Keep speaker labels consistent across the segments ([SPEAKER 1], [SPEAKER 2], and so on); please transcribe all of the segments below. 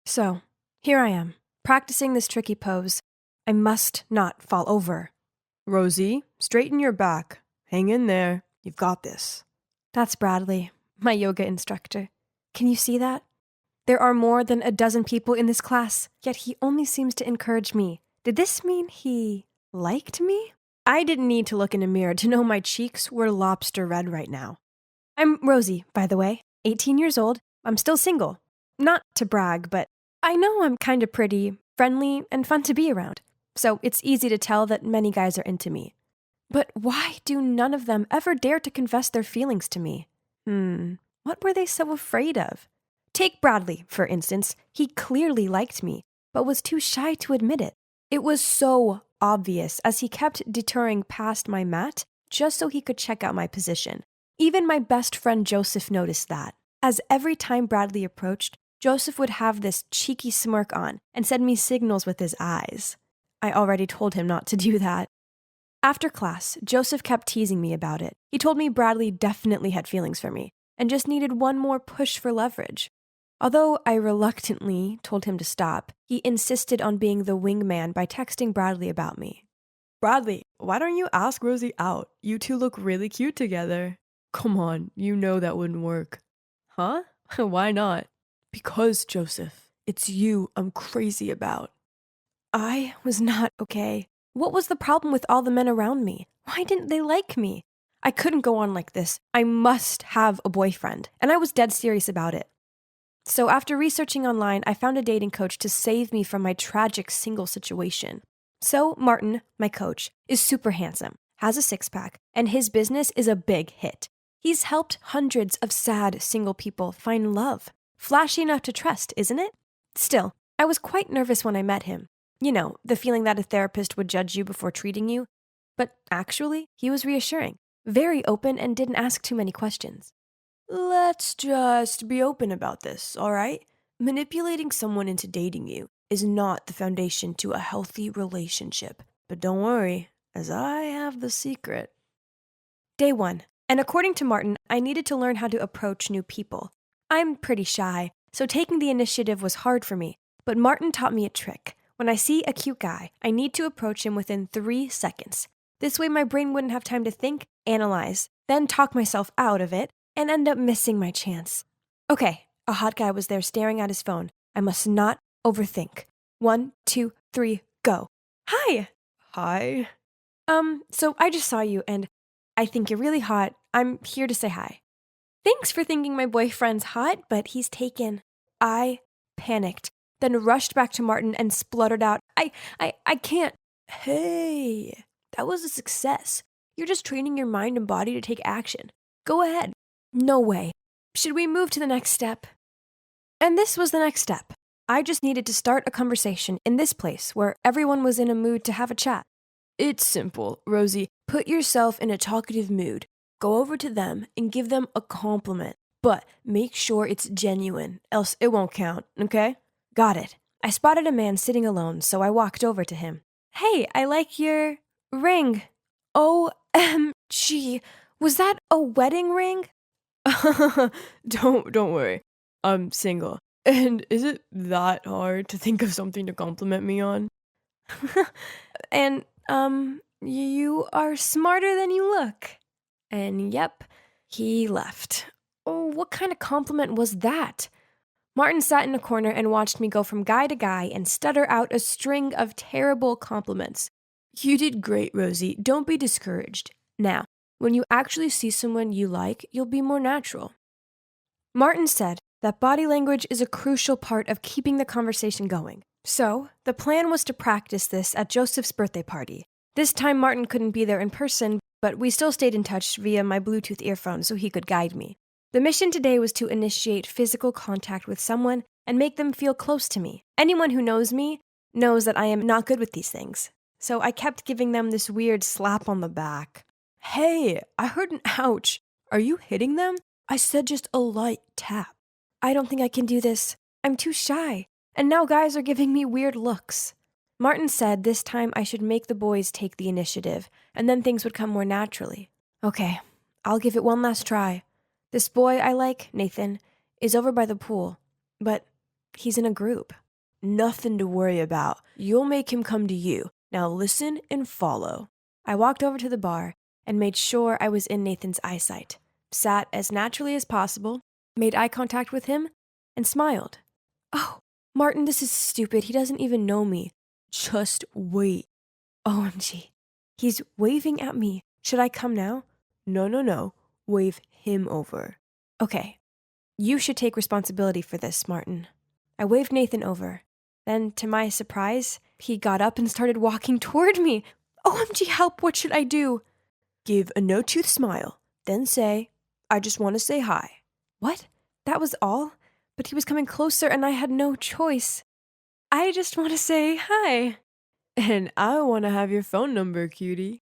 [SPEAKER 1] So, here I am, practicing this tricky pose. I must not fall over.
[SPEAKER 2] Rosie, straighten your back. Hang in there. You've got this.
[SPEAKER 1] That's Bradley, my yoga instructor. Can you see that? There are more than a dozen people in this class, yet he only seems to encourage me. Did this mean he liked me? I didn't need to look in a mirror to know my cheeks were lobster red right now. I'm Rosie, by the way, 18 years old. I'm still single. Not to brag, but I know I'm kinda pretty, friendly, and fun to be around. So it's easy to tell that many guys are into me. But why do none of them ever dare to confess their feelings to me? What were they so afraid of? Take Bradley, for instance. He clearly liked me, but was too shy to admit it. It was so obvious as he kept deterring past my mat just so he could check out my position. Even my best friend Joseph noticed that, as every time Bradley approached, Joseph would have this cheeky smirk on and send me signals with his eyes. I already told him not to do that. After class, Joseph kept teasing me about it. He told me Bradley definitely had feelings for me and just needed one more push for leverage. Although I reluctantly told him to stop, he insisted on being the wingman by texting Bradley about me.
[SPEAKER 2] Bradley, why don't you ask Rosie out? You two look really cute together. Come on, you know that wouldn't work. Huh? Why not? Because, Joseph, it's you I'm crazy about.
[SPEAKER 1] I was not okay. What was the problem with all the men around me? Why didn't they like me? I couldn't go on like this. I must have a boyfriend, and I was dead serious about it. So after researching online, I found a dating coach to save me from my tragic single situation. So Martin, my coach, is super handsome, has a six-pack, and his business is a big hit. He's helped hundreds of sad single people find love. Flashy enough to trust, isn't it? Still, I was quite nervous when I met him. You know, the feeling that a therapist would judge you before treating you. But actually, he was reassuring, very open, and didn't ask too many questions.
[SPEAKER 2] Let's just be open about this, all right? Manipulating someone into dating you is not the foundation to a healthy relationship. But don't worry, as I have the secret.
[SPEAKER 1] Day 1, and according to Martin, I needed to learn how to approach new people. I'm pretty shy, so taking the initiative was hard for me, but Martin taught me a trick. When I see a cute guy, I need to approach him within 3 seconds. This way my brain wouldn't have time to think, analyze, then talk myself out of it, and end up missing my chance. Okay, a hot guy was there staring at his phone. I must not overthink. 1, 2, 3, go. Hi!
[SPEAKER 2] Hi?
[SPEAKER 1] So I just saw you and I think you're really hot. I'm here to say hi. Thanks for thinking my boyfriend's hot, but he's taken. I panicked, then rushed back to Martin and spluttered out, I can't.
[SPEAKER 2] Hey, that was a success. You're just training your mind and body to take action. Go ahead.
[SPEAKER 1] No way. Should we move to the next step? And this was the next step. I just needed to start a conversation in this place where everyone was in a mood to have a chat.
[SPEAKER 2] It's simple, Rosie. Put yourself in a talkative mood. Go over to them and give them a compliment. But make sure it's genuine, else it won't count, okay?
[SPEAKER 1] Got it. I spotted a man sitting alone, so I walked over to him. Hey, I like your ring. OMG. Was that a wedding ring?
[SPEAKER 2] Don't worry. I'm single. And is it that hard to think of something to compliment me on?
[SPEAKER 1] And, you are smarter than you look. And yep, he left. Oh, what kind of compliment was that? Martin sat in a corner and watched me go from guy to guy and stutter out a string of terrible compliments.
[SPEAKER 2] You did great, Rosie. Don't be discouraged. Now, when you actually see someone you like, you'll be more natural.
[SPEAKER 1] Martin said that body language is a crucial part of keeping the conversation going. So, the plan was to practice this at Joseph's birthday party. This time Martin couldn't be there in person, but we still stayed in touch via my Bluetooth earphone so he could guide me. The mission today was to initiate physical contact with someone and make them feel close to me. Anyone who knows me knows that I am not good with these things. So I kept giving them this weird slap on the back.
[SPEAKER 2] Hey, I heard an ouch. Are you hitting them? I said just a light tap.
[SPEAKER 1] I don't think I can do this. I'm too shy. And now guys are giving me weird looks. Martin said this time I should make the boys take the initiative, and then things would come more naturally. Okay, I'll give it one last try. This boy I like, Nathan, is over by the pool. But He's in a group.
[SPEAKER 2] Nothing to worry about. You'll make him come to you. Now listen and follow.
[SPEAKER 1] I walked over to the bar and made sure I was in Nathan's eyesight, sat as naturally as possible, made eye contact with him, and smiled. Oh, Martin, this is stupid. He doesn't even know me.
[SPEAKER 2] Just wait.
[SPEAKER 1] OMG. He's waving at me. Should I come now?
[SPEAKER 2] No. Wave him over.
[SPEAKER 1] Okay. You should take responsibility for this, Martin. I waved Nathan over. Then, to my surprise, he got up and started walking toward me. OMG, help, what should I do?
[SPEAKER 2] Give a no-tooth smile. Then say, I just want to say hi.
[SPEAKER 1] What? That was all? But he was coming closer and I had no choice. I just want to say hi.
[SPEAKER 2] And I want to have your phone number, cutie.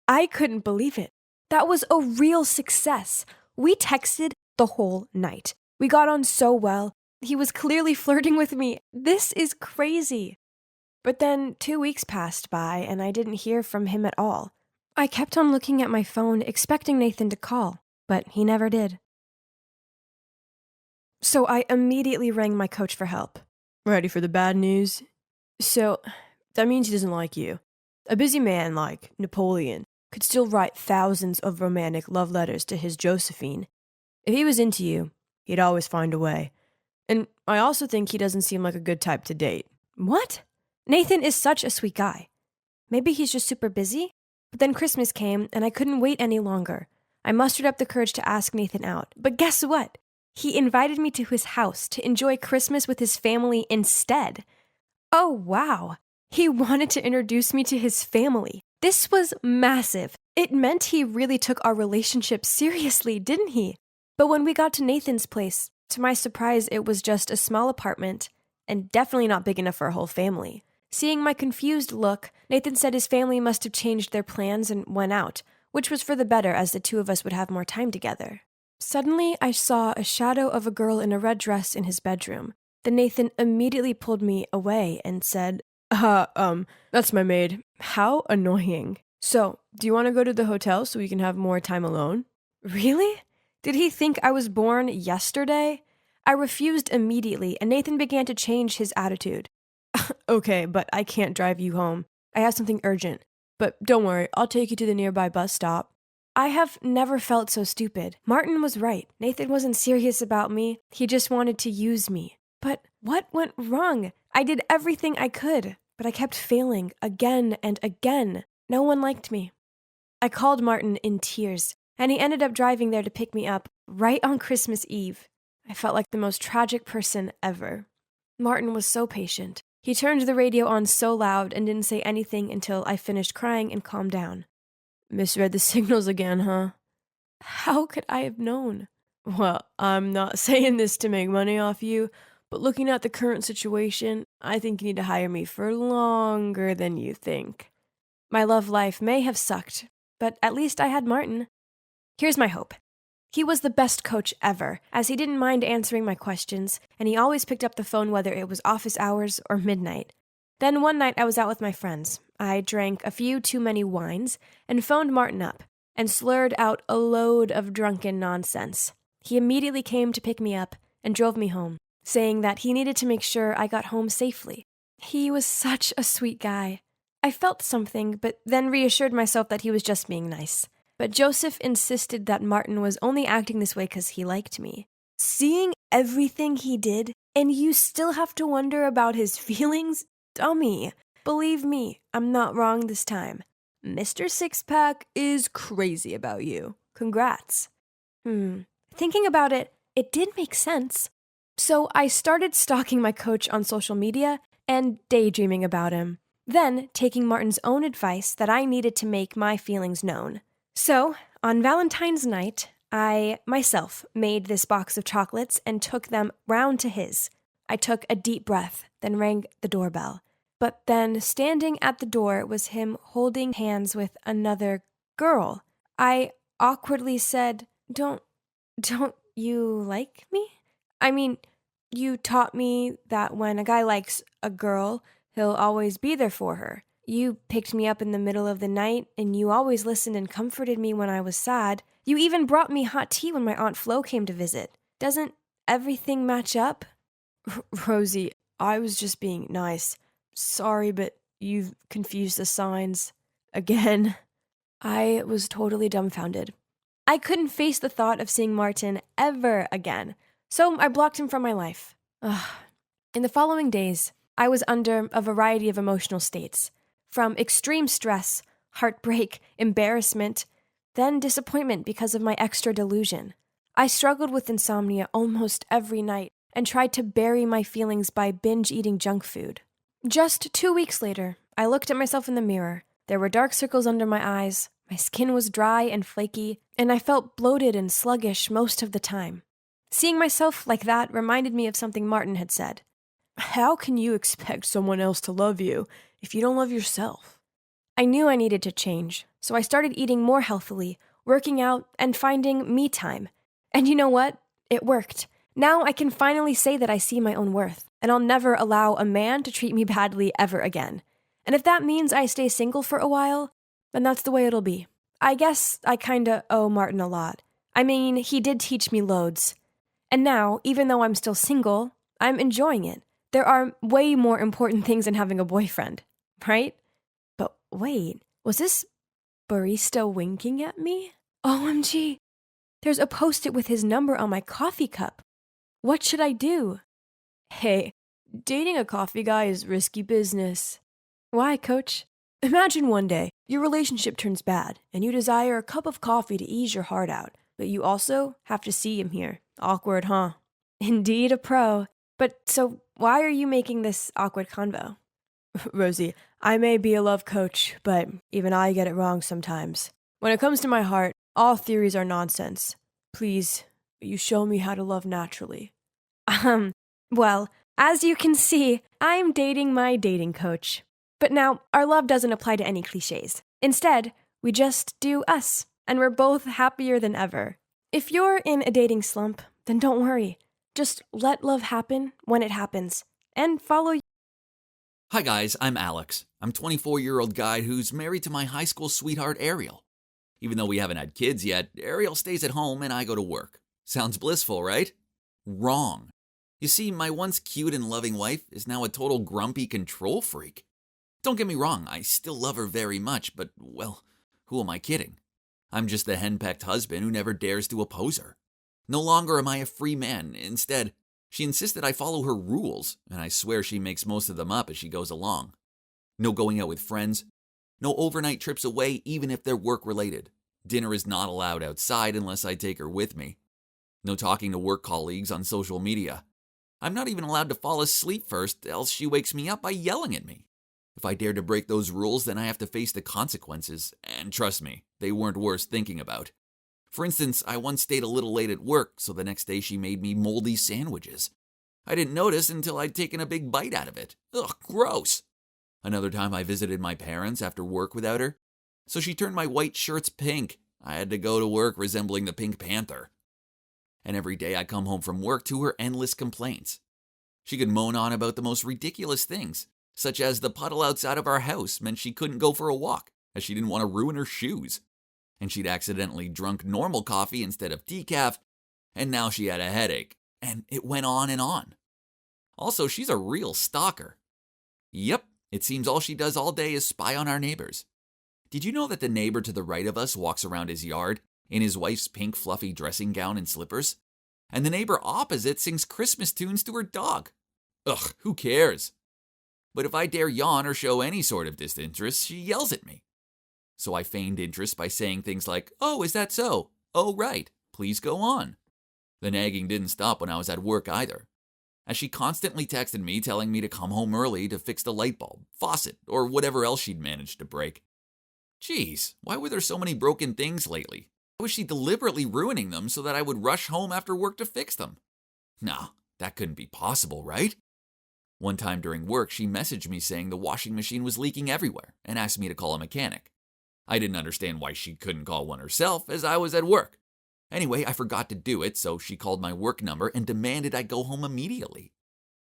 [SPEAKER 1] I couldn't believe it. That was a real success. We texted the whole night. We got on so well. He was clearly flirting with me. This is crazy. But then 2 weeks passed by and I didn't hear from him at all. I kept on looking at my phone, expecting Nathan to call, but he never did. So I immediately rang my coach for help.
[SPEAKER 2] Ready for the bad news? So, that means he doesn't like you. A busy man like Napoleon could still write thousands of romantic love letters to his Josephine. If he was into you, he'd always find a way. And I also think he doesn't seem like a good type to date.
[SPEAKER 1] What? Nathan is such a sweet guy. Maybe he's just super busy? But then Christmas came and I couldn't wait any longer. I mustered up the courage to ask Nathan out. But guess what? He invited me to his house to enjoy Christmas with his family instead. Oh, wow. He wanted to introduce me to his family. This was massive. It meant he really took our relationship seriously, didn't he? But when we got to Nathan's place, to my surprise, it was just a small apartment and definitely not big enough for a whole family. Seeing my confused look, Nathan said his family must have changed their plans and went out, which was for the better as the two of us would have more time together. Suddenly, I saw a shadow of a girl in a red dress in his bedroom. Then Nathan immediately pulled me away and said,
[SPEAKER 2] that's my maid. How annoying. So, do you want to go to the hotel so we can have more time alone?
[SPEAKER 1] Really? Did he think I was born yesterday? I refused immediately, and Nathan began to change his attitude.
[SPEAKER 2] Okay, but I can't drive you home. I have something urgent. But don't worry, I'll take you to the nearby bus stop.
[SPEAKER 1] I have never felt so stupid. Martin was right. Nathan wasn't serious about me. He just wanted to use me. But what went wrong? I did everything I could, but I kept failing again and again. No one liked me. I called Martin in tears, and he ended up driving there to pick me up right on Christmas Eve. I felt like the most tragic person ever. Martin was so patient. He turned the radio on so loud and didn't say anything until I finished crying and calmed down.
[SPEAKER 2] Misread the signals again, huh?
[SPEAKER 1] How could I have known?
[SPEAKER 2] Well, I'm not saying this to make money off you, but looking at the current situation, I think you need to hire me for longer than you think.
[SPEAKER 1] My love life may have sucked, but at least I had Martin. Here's my hope. He was the best coach ever, as he didn't mind answering my questions, and he always picked up the phone whether it was office hours or midnight. Then one night I was out with my friends. I drank a few too many wines and phoned Martin up and slurred out a load of drunken nonsense. He immediately came to pick me up and drove me home, saying that he needed to make sure I got home safely. He was such a sweet guy. I felt something, but then reassured myself that he was just being nice. But Joseph insisted that Martin was only acting this way because he liked me. Seeing everything he did, and you still have to wonder about his feelings? Dummy. Believe me, I'm not wrong this time. Mr. Sixpack is crazy about you. Congrats. Thinking about it, it did make sense. So I started stalking my coach on social media and daydreaming about him. Then taking Martin's own advice that I needed to make my feelings known. So, on Valentine's night, I myself made this box of chocolates and took them round to his. I took a deep breath, then rang the doorbell. But then, standing at the door was him holding hands with another girl. I awkwardly said, Don't you like me? I mean, you taught me that when a guy likes a girl, he'll always be there for her. You picked me up in the middle of the night, and you always listened and comforted me when I was sad. You even brought me hot tea when my Aunt Flo came to visit. Doesn't everything match up?
[SPEAKER 2] Rosie, I was just being nice. Sorry, but you've confused the signs. Again. I was totally dumbfounded. I couldn't face the thought of seeing Martin ever again, so I blocked him from my life. Ugh. In the following days, I was under a variety of emotional states, from extreme stress, heartbreak, embarrassment, then disappointment because of my extra delusion. I struggled with insomnia almost every night and tried to bury my feelings by binge eating junk food. Just 2 weeks later, I looked at myself in the mirror. There were dark circles under my eyes, my skin was dry and flaky, and I felt bloated and sluggish most of the time. Seeing myself like that reminded me of something Martin had said. How can you expect someone else to love you if you don't love yourself? I knew I needed to change, so I started eating more healthily, working out, and finding me time. And you know what? It worked. Now I can finally say that I see my own worth, and I'll never allow a man to treat me badly ever again. And if that means I stay single for a while, then that's the way it'll be. I guess I kinda owe Martin a lot. I mean, he did teach me loads. And now, even though I'm still single, I'm enjoying it. There are way more important things than having a boyfriend, right? But wait, was this barista winking at me? OMG, there's a post-it with his number on my coffee cup. What should I do? Hey, dating a coffee guy is risky business. Why, coach? Imagine one day your relationship turns bad and you desire a cup of coffee to ease your heart out, but you also have to see him here. Awkward, huh? Indeed, a pro. But so why are you making this awkward convo? Rosie, I may be a love coach, but even I get it wrong sometimes. When it comes to my heart, all theories are nonsense. Please, you show me how to love naturally. Well, as you can see, I'm dating my dating coach. But now, our love doesn't apply to any cliches. Instead, we just do us, and we're both happier than ever. If you're in a dating slump, then don't worry. Just let love happen when it happens, and follow.
[SPEAKER 3] Hi guys, I'm Alex. I'm a 24-year-old guy who's married to my high school sweetheart Ariel. Even though we haven't had kids yet, Ariel stays at home and I go to work. Sounds blissful, right? Wrong. You see, my once cute and loving wife is now a total grumpy control freak. Don't get me wrong, I still love her very much, but, well, who am I kidding? I'm just the henpecked husband who never dares to oppose her. No longer am I a free man. Instead, she insisted I follow her rules, and I swear she makes most of them up as she goes along. No going out with friends. No overnight trips away, even if they're work-related. Dinner is not allowed outside unless I take her with me. No talking to work colleagues on social media. I'm not even allowed to fall asleep first, else she wakes me up by yelling at me. If I dare to break those rules, then I have to face the consequences, and trust me, they weren't worth thinking about. For instance, I once stayed a little late at work, so the next day she made me moldy sandwiches. I didn't notice until I'd taken a big bite out of it. Ugh, gross. Another time I visited my parents after work without her, so she turned my white shirts pink. I had to go to work resembling the Pink Panther. And every day I come home from work to her endless complaints. She could moan on about the most ridiculous things, such as the puddle outside of our house meant she couldn't go for a walk, as she didn't want to ruin her shoes. And she'd accidentally drunk normal coffee instead of decaf, and now she had a headache, and it went on and on. Also, she's a real stalker. Yep, it seems all she does all day is spy on our neighbors. Did you know that the neighbor to the right of us walks around his yard in his wife's pink fluffy dressing gown and slippers? And the neighbor opposite sings Christmas tunes to her dog. Ugh, who cares? But if I dare yawn or show any sort of disinterest, she yells at me. So I feigned interest by saying things like, "Oh, is that so? Oh, right. Please go on." The nagging didn't stop when I was at work either, as she constantly texted me telling me to come home early to fix the light bulb, faucet, or whatever else she'd managed to break. Geez, why were there so many broken things lately? Why was she deliberately ruining them so that I would rush home after work to fix them? No, that couldn't be possible, right? One time during work, she messaged me saying the washing machine was leaking everywhere and asked me to call a mechanic. I didn't understand why she couldn't call one herself, as I was at work. Anyway, I forgot to do it, so she called my work number and demanded I go home immediately.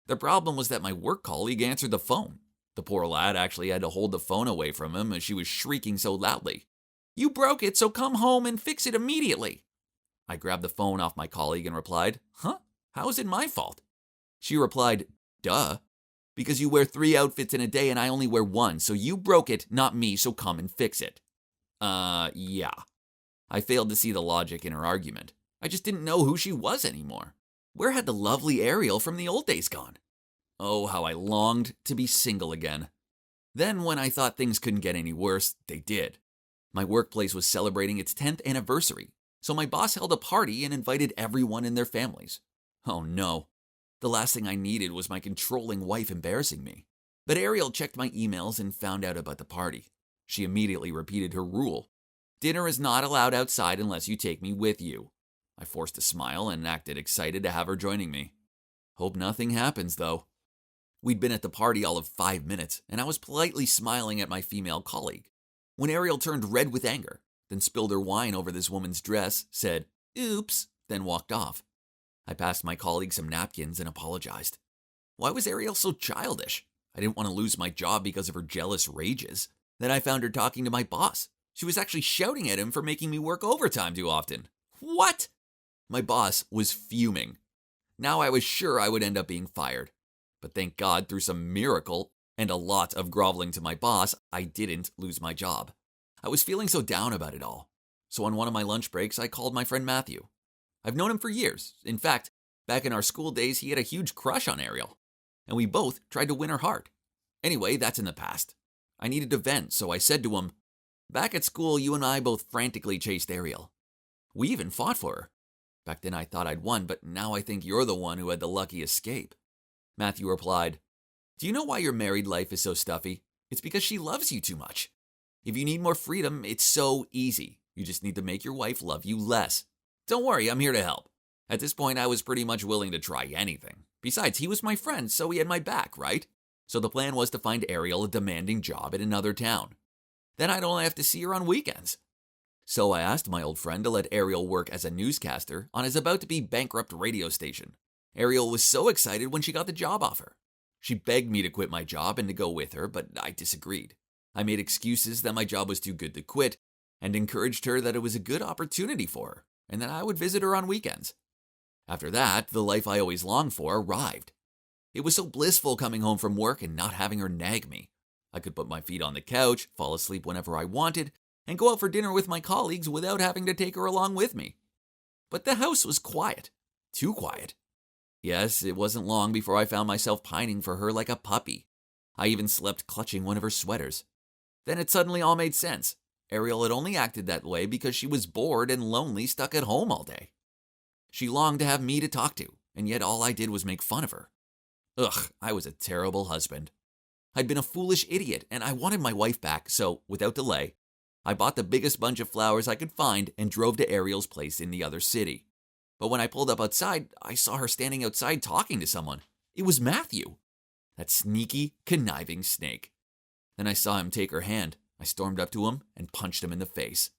[SPEAKER 3] The problem was that my work colleague answered the phone. The poor lad actually had to hold the phone away from him as she was shrieking so loudly. "You broke it, so come home and fix it immediately." I grabbed the phone off my colleague and replied, "Huh? How is it my fault?" She replied, "Duh. Because you wear 3 outfits in a day and I only wear 1, so you broke it, not me, so come and fix it." Yeah. I failed to see the logic in her argument. I just didn't know who she was anymore. Where had the lovely Ariel from the old days gone? Oh, how I longed to be single again. Then, when I thought things couldn't get any worse, they did. My workplace was celebrating its 10th anniversary, so my boss held a party and invited everyone and their families. Oh no. The last thing I needed was my controlling wife embarrassing me. But Ariel checked my emails and found out about the party. She immediately repeated her rule. "Dinner is not allowed outside unless you take me with you." I forced a smile and acted excited to have her joining me. Hope nothing happens, though. We'd been at the party all of 5 minutes, and I was politely smiling at my female colleague, when Ariel turned red with anger, then spilled her wine over this woman's dress, said, "Oops," then walked off. I passed my colleague some napkins and apologized. Why was Ariel so childish? I didn't want to lose my job because of her jealous rages. Then I found her talking to my boss. She was actually shouting at him for making me work overtime too often. What? My boss was fuming. Now I was sure I would end up being fired. But thank God, through some miracle and a lot of groveling to my boss, I didn't lose my job. I was feeling so down about it all. So on one of my lunch breaks, I called my friend Matthew. I've known him for years. In fact, back in our school days, he had a huge crush on Ariel. And we both tried to win her heart. Anyway, that's in the past. I needed to vent, so I said to him, "Back at school, you and I both frantically chased Ariel. We even fought for her. Back then I thought I'd won, but now I think you're the one who had the lucky escape." Matthew replied, "Do you know why your married life is so stuffy? It's because she loves you too much. If you need more freedom, it's so easy. You just need to make your wife love you less. Don't worry, I'm here to help." At this point, I was pretty much willing to try anything. Besides, he was my friend, so he had my back, right? So the plan was to find Ariel a demanding job in another town. Then I'd only have to see her on weekends. So I asked my old friend to let Ariel work as a newscaster on his about-to-be bankrupt radio station. Ariel was so excited when she got the job offer. She begged me to quit my job and to go with her, but I disagreed. I made excuses that my job was too good to quit and encouraged her that it was a good opportunity for her and that I would visit her on weekends. After that, the life I always longed for arrived. It was so blissful coming home from work and not having her nag me. I could put my feet on the couch, fall asleep whenever I wanted, and go out for dinner with my colleagues without having to take her along with me. But the house was quiet. Too quiet. Yes, it wasn't long before I found myself pining for her like a puppy. I even slept clutching one of her sweaters. Then it suddenly all made sense. Ariel had only acted that way because she was bored and lonely stuck at home all day. She longed to have me to talk to, and yet all I did was make fun of her. Ugh, I was a terrible husband. I'd been a foolish idiot, and I wanted my wife back, so, without delay, I bought the biggest bunch of flowers I could find and drove to Ariel's place in the other city. But when I pulled up outside, I saw her standing outside talking to someone. It was Matthew. That sneaky, conniving snake. Then I saw him take her hand. I stormed up to him and punched him in the face.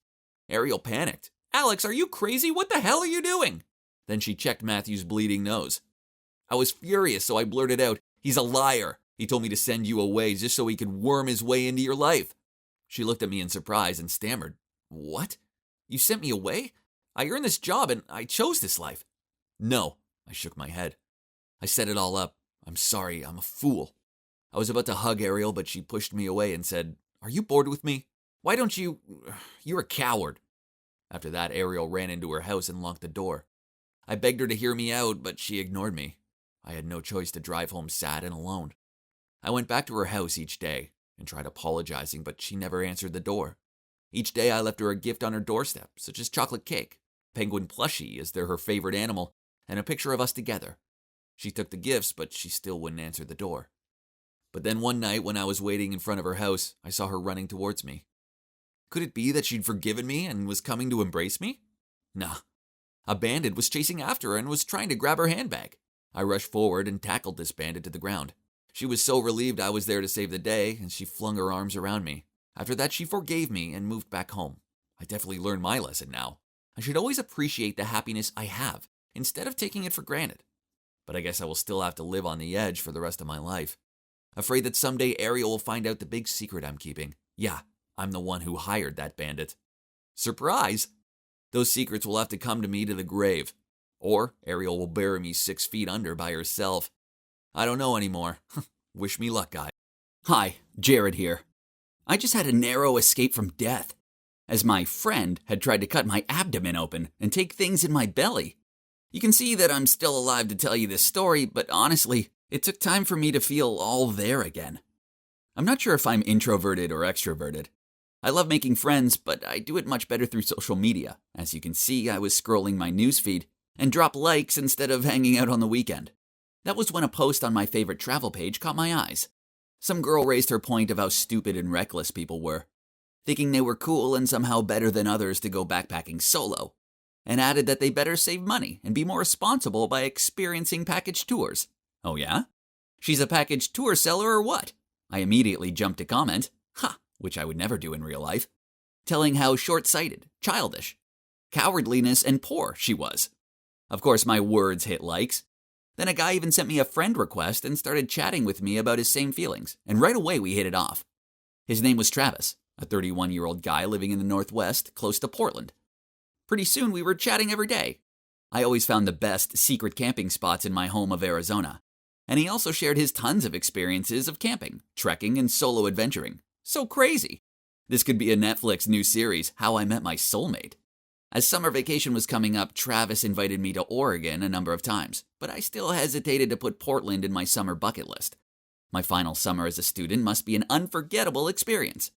[SPEAKER 3] Ariel panicked. "Alex, are you crazy? What the hell are you doing?" Then she checked Matthew's bleeding nose. I was furious, so I blurted out, "He's a liar. He told me to send you away just so he could worm his way into your life." She looked at me in surprise and stammered, "What? You sent me away? I earned this job and I chose this life." "No," I shook my head. "I set it all up. I'm sorry, I'm a fool." I was about to hug Ariel, but she pushed me away and said, "Are you bored with me? Why don't you... You're a coward." After that, Ariel ran into her house and locked the door. I begged her to hear me out, but she ignored me. I had no choice to drive home sad and alone. I went back to her house each day and tried apologizing, but she never answered the door. Each day I left her a gift on her doorstep, such as chocolate cake, penguin plushie as they're her favorite animal, and a picture of us together. She took the gifts, but she still wouldn't answer the door. But then one night when I was waiting in front of her house, I saw her running towards me. Could it be that she'd forgiven me and was coming to embrace me? Nah. A bandit was chasing after her and was trying to grab her handbag. I rushed forward and tackled this bandit to the ground. She was so relieved I was there to save the day, and she flung her arms around me. After that, she forgave me and moved back home. I definitely learned my lesson now. I should always appreciate the happiness I have, instead of taking it for granted. But I guess I will still have to live on the edge for the rest of my life. Afraid that someday Ariel will find out the big secret I'm keeping. Yeah, I'm the one who hired that bandit. Surprise! Those secrets will have to come to me to the grave. Or Ariel will bury me 6 feet under by herself. I don't know anymore. Wish me luck, guys. Hi, Jared here. I just had a narrow escape from death, as my friend had tried to cut my abdomen open and take things in my belly. You can see that I'm still alive to tell you this story, but honestly, it took time for me to feel all there again. I'm not sure if I'm introverted or extroverted. I love making friends, but I do it much better through social media. As you can see, I was scrolling my newsfeed and drop likes instead of hanging out on the weekend. That was when a post on my favorite travel page caught my eyes. Some girl raised her point of how stupid and reckless people were, thinking they were cool and somehow better than others to go backpacking solo, and added that they better save money and be more responsible by experiencing package tours. Oh yeah? She's a package tour seller or what? I immediately jumped to comment, which I would never do in real life, telling how short-sighted, childish, cowardliness, and poor she was. Of course, my words hit likes. Then a guy even sent me a friend request and started chatting with me about his same feelings, and right away we hit it off. His name was Travis, a 31-year-old guy living in the Northwest, close to Portland. Pretty soon we were chatting every day. I always found the best secret camping spots in my home of Arizona, and he also shared his tons of experiences of camping, trekking, and solo adventuring. So crazy! This could be a Netflix new series, How I Met My Soulmate. As summer vacation was coming up, Travis invited me to Oregon a number of times, but I still hesitated to put Portland in my summer bucket list. My final summer as a student must be an unforgettable experience.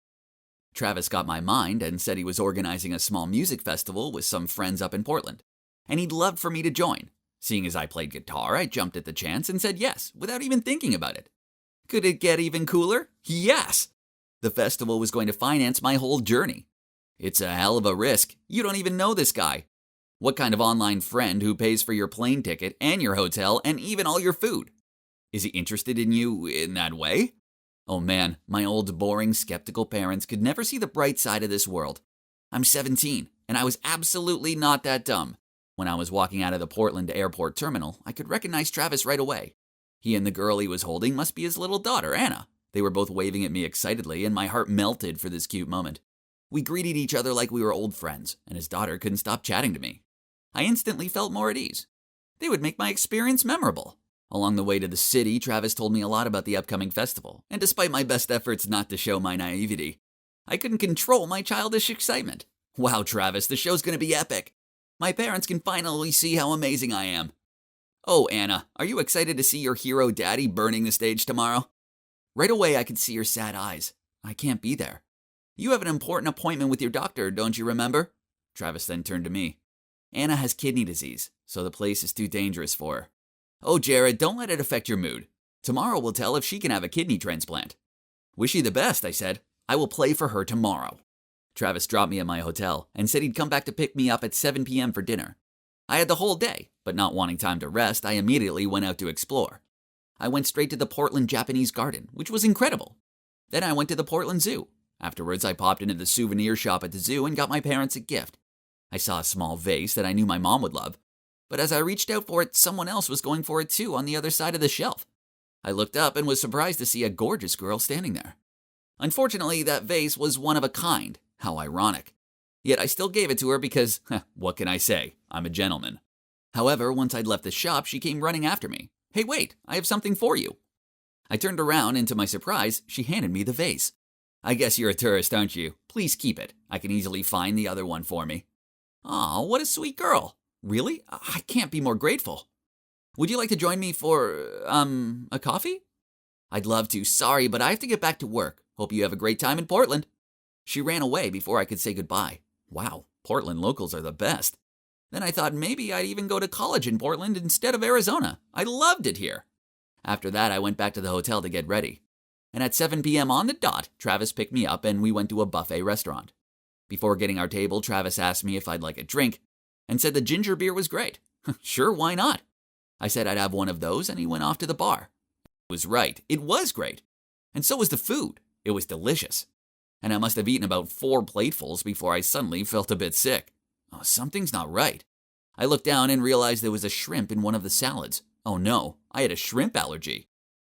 [SPEAKER 3] Travis got my mind and said he was organizing a small music festival with some friends up in Portland, and he'd love for me to join. Seeing as I played guitar, I jumped at the chance and said yes, without even thinking about it. Could it get even cooler? Yes! The festival was going to finance my whole journey. It's a hell of a risk. You don't even know this guy. What kind of online friend who pays for your plane ticket and your hotel and even all your food? Is he interested in you in that way? Oh man, my old, boring, skeptical parents could never see the bright side of this world. I'm 17, and I was absolutely not that dumb. When I was walking out of the Portland airport terminal, I could recognize Travis right away. He and the girl he was holding must be his little daughter, Anna. They were both waving at me excitedly, and my heart melted for this cute moment. We greeted each other like we were old friends, and his daughter couldn't stop chatting to me. I instantly felt more at ease. They would make my experience memorable. Along the way to the city, Travis told me a lot about the upcoming festival, and despite my best efforts not to show my naivety, I couldn't control my childish excitement. Wow, Travis, the show's gonna be epic. My parents can finally see how amazing I am. Oh, Anna, are you excited to see your hero daddy burning the stage tomorrow? Right away, I could see her sad eyes. I can't be there. You have an important appointment with your doctor, don't you remember? Travis then turned to me. Anna has kidney disease, so the place is too dangerous for her. Oh, Jared, don't let it affect your mood. Tomorrow will tell if she can have a kidney transplant. Wish you the best, I said. I will play for her tomorrow. Travis dropped me at my hotel and said he'd come back to pick me up at 7 p.m. for dinner. I had the whole day, but not wanting time to rest, I immediately went out to explore. I went straight to the Portland Japanese Garden, which was incredible. Then I went to the Portland Zoo. Afterwards, I popped into the souvenir shop at the zoo and got my parents a gift. I saw a small vase that I knew my mom would love, but as I reached out for it, someone else was going for it too on the other side of the shelf. I looked up and was surprised to see a gorgeous girl standing there. Unfortunately, that vase was one of a kind. How ironic. Yet I still gave it to her because, what can I say? I'm a gentleman. However, once I'd left the shop, she came running after me. Hey, wait, I have something for you. I turned around and to my surprise, she handed me the vase. I guess you're a tourist, aren't you? Please keep it. I can easily find the other one for me. Aw, what a sweet girl. Really? I can't be more grateful. Would you like to join me for, a coffee? I'd love to. Sorry, but I have to get back to work. Hope you have a great time in Portland. She ran away before I could say goodbye. Wow, Portland locals are the best. Then I thought maybe I'd even go to college in Portland instead of Arizona. I loved it here. After that, I went back to the hotel to get ready. And at 7 p.m. on the dot, Travis picked me up and we went to a buffet restaurant. Before getting our table, Travis asked me if I'd like a drink and said the ginger beer was great. Sure, why not? I said I'd have one of those and he went off to the bar. He was right. It was great. And so was the food. It was delicious. And I must have eaten about 4 platefuls before I suddenly felt a bit sick. Oh, something's not right. I looked down and realized there was a shrimp in one of the salads. Oh no, I had a shrimp allergy.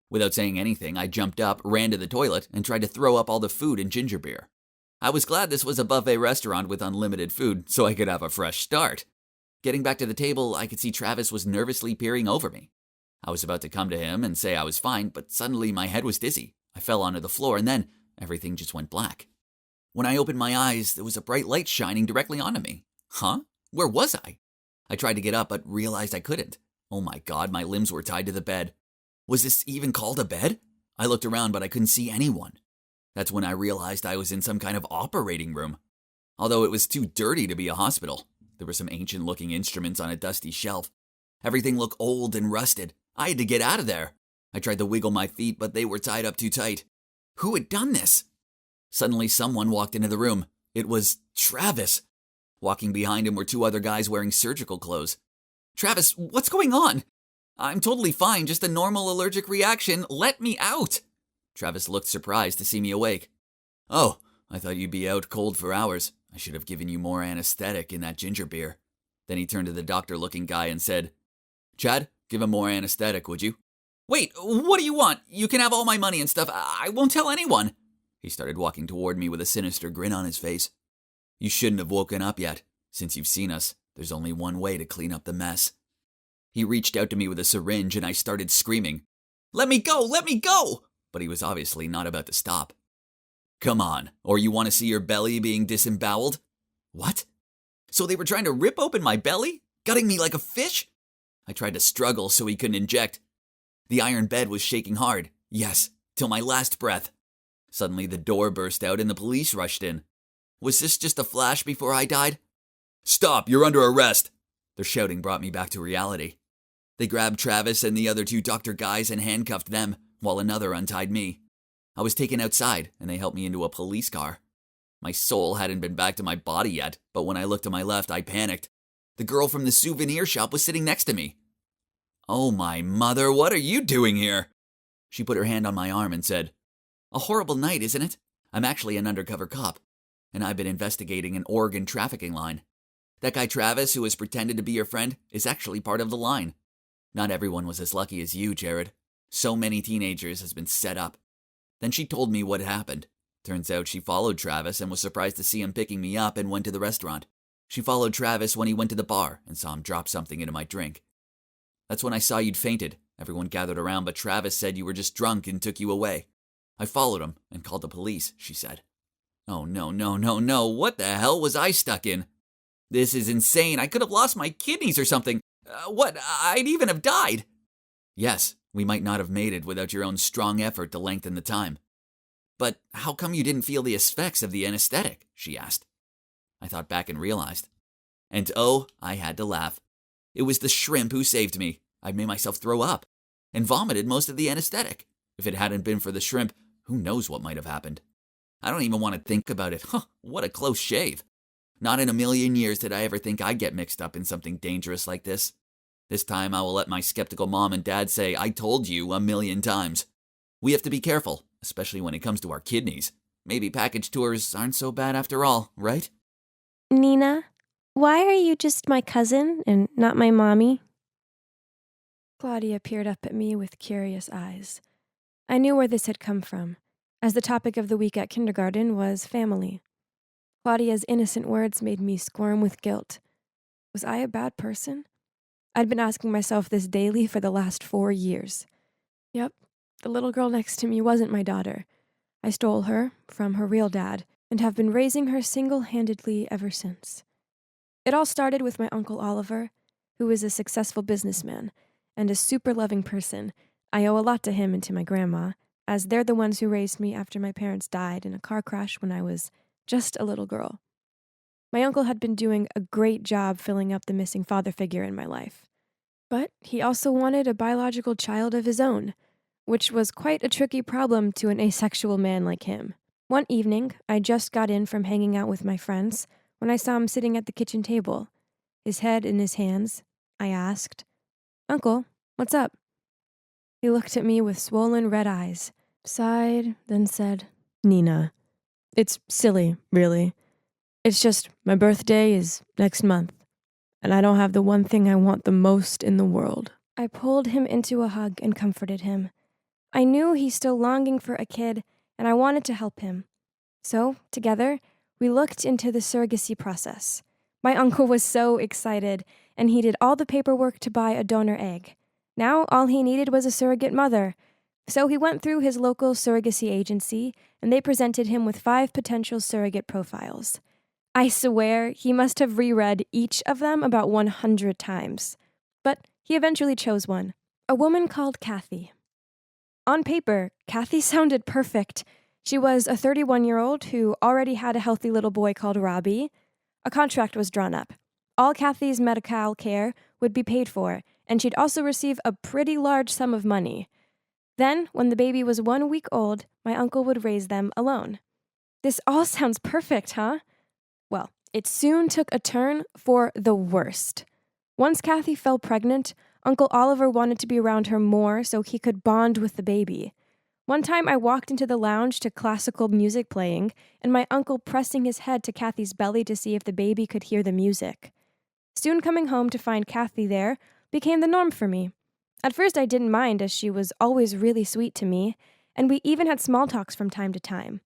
[SPEAKER 3] Without saying anything, I jumped up, ran to the toilet, and tried to throw up all the food and ginger beer. I was glad this was a buffet restaurant with unlimited food, so I could have a fresh start. Getting back to the table, I could see Travis was nervously peering over me. I was about to come to him and say I was fine, but suddenly my head was dizzy. I fell onto the floor and then everything just went black. When I opened my eyes, there was a bright light shining directly onto me. Huh? Where was I? I tried to get up but realized I couldn't. Oh my God, my limbs were tied to the bed. Was this even called a bed? I looked around but I couldn't see anyone. That's when I realized I was in some kind of operating room. Although it was too dirty to be a hospital. There were some ancient-looking instruments on a dusty shelf. Everything looked old and rusted. I had to get out of there. I tried to wiggle my feet, but they were tied up too tight. Who had done this? Suddenly, someone walked into the room. It was Travis. Walking behind him were two other guys wearing surgical clothes. Travis, what's going on? I'm totally fine, just a normal allergic reaction. Let me out. Travis looked surprised to see me awake. Oh, I thought you'd be out cold for hours. I should have given you more anesthetic in that ginger beer. Then he turned to the doctor-looking guy and said, Chad, give him more anesthetic, would you? Wait, what do you want? You can have all my money and stuff. I won't tell anyone. He started walking toward me with a sinister grin on his face. You shouldn't have woken up yet. Since you've seen us, there's only one way to clean up the mess. He reached out to me with a syringe and I started screaming, Let me go! Let me go! But he was obviously not about to stop. Come on, or you want to see your belly being disemboweled? What? So they were trying to rip open my belly? Gutting me like a fish? I tried to struggle so he couldn't inject. The iron bed was shaking hard. Yes, till my last breath. Suddenly the door burst out and the police rushed in. Was this just a flash before I died? Stop, you're under arrest! Their shouting brought me back to reality. They grabbed Travis and the other two doctor guys and handcuffed them, while another untied me. I was taken outside and they helped me into a police car. My soul hadn't been back to my body yet, but when I looked to my left, I panicked. The girl from the souvenir shop was sitting next to me. Oh my mother, what are you doing here? She put her hand on my arm and said, A horrible night, isn't it? I'm actually an undercover cop, and I've been investigating an organ trafficking line. That guy Travis, who has pretended to be your friend, is actually part of the line. Not everyone was as lucky as you, Jared. So many teenagers has been set up. Then she told me what happened. Turns out she followed Travis and was surprised to see him picking me up and went to the restaurant. She followed Travis when he went to the bar and saw him drop something into my drink. That's when I saw you'd fainted. Everyone gathered around, but Travis said you were just drunk and took you away. I followed him and called the police, she said. Oh no, what the hell was I stuck in? This is insane. I could have lost my kidneys or something. I'd even have died. Yes, we might not have made it without your own strong effort to lengthen the time. But how come you didn't feel the effects of the anesthetic? She asked. I thought back and realized. And oh, I had to laugh. It was the shrimp who saved me. I made myself throw up and vomited most of the anesthetic. If it hadn't been for the shrimp, who knows what might have happened. I don't even want to think about it. What a close shave. Not in a million years did I ever think I'd get mixed up in something dangerous like this. This time I will let my skeptical mom and dad say, I told you 1,000,000 times. We have to be careful, especially when it comes to our kidneys. Maybe package tours aren't so bad after all, right?
[SPEAKER 1] Nina, why are you just my cousin and not my mommy? Claudia peered up at me with curious eyes. I knew where this had come from, as the topic of the week at kindergarten was family. Claudia's innocent words made me squirm with guilt. Was I a bad person? I'd been asking myself this daily for the last 4 years. Yep, the little girl next to me wasn't my daughter. I stole her from her real dad and have been raising her single-handedly ever since. It all started with my Uncle Oliver, who is a successful businessman and a super loving person. I owe a lot to him and to my grandma, as they're the ones who raised me after my parents died in a car crash when I was just a little girl. My uncle had been doing a great job filling up the missing father figure in my life. But he also wanted a biological child of his own, which was quite a tricky problem to an asexual man like him. One evening, I just got in from hanging out with my friends when I saw him sitting at the kitchen table, his head in his hands. I asked, Uncle, what's up? He looked at me with swollen red eyes, sighed, then said, Nina, it's silly, really. It's just my birthday is next month, and I don't have the one thing I want the most in the world. I pulled him into a hug and comforted him. I knew he's still longing for a kid, and I wanted to help him. So, together, we looked into the surrogacy process. My uncle was so excited, and he did all the paperwork to buy a donor egg. Now all he needed was a surrogate mother. So he went through his local surrogacy agency, and they presented him with 5 potential surrogate profiles. I swear he must have reread each of them about 100 times. But he eventually chose one, a woman called Kathy. On paper, Kathy sounded perfect. She was a 31-year-old who already had a healthy little boy called Robbie. A contract was drawn up. All Kathy's medical care would be paid for, and she'd also receive a pretty large sum of money. Then, when the baby was 1 week old, my uncle would raise them alone. This all sounds perfect, huh? Well, it soon took a turn for the worst. Once Kathy fell pregnant, Uncle Oliver wanted to be around her more so he could bond with the baby. One time I walked into the lounge to classical music playing, and my uncle pressing his head to Kathy's belly to see if the baby could hear the music. Soon coming home to find Kathy there became the norm for me. At first I didn't mind as she was always really sweet to me, and we even had small talks from time to time.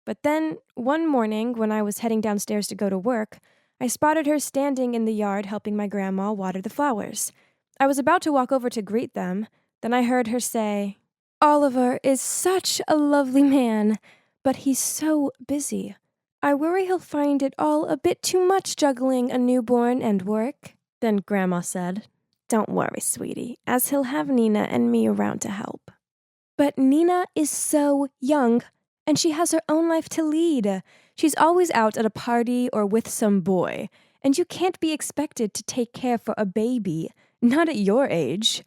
[SPEAKER 1] But then, one morning when I was heading downstairs to go to work, I spotted her standing in the yard helping my grandma water the flowers. I was about to walk over to greet them, then I heard her say, "Oliver is such a lovely man, but he's so busy. I worry he'll find it all a bit too much juggling a newborn and work." Then Grandma said, "Don't worry, sweetie, as he'll have Nina and me around to help." But Nina is so young, and she has her own life to lead. She's always out at a party or with some boy, and you can't be expected to take care for a baby, not at your age.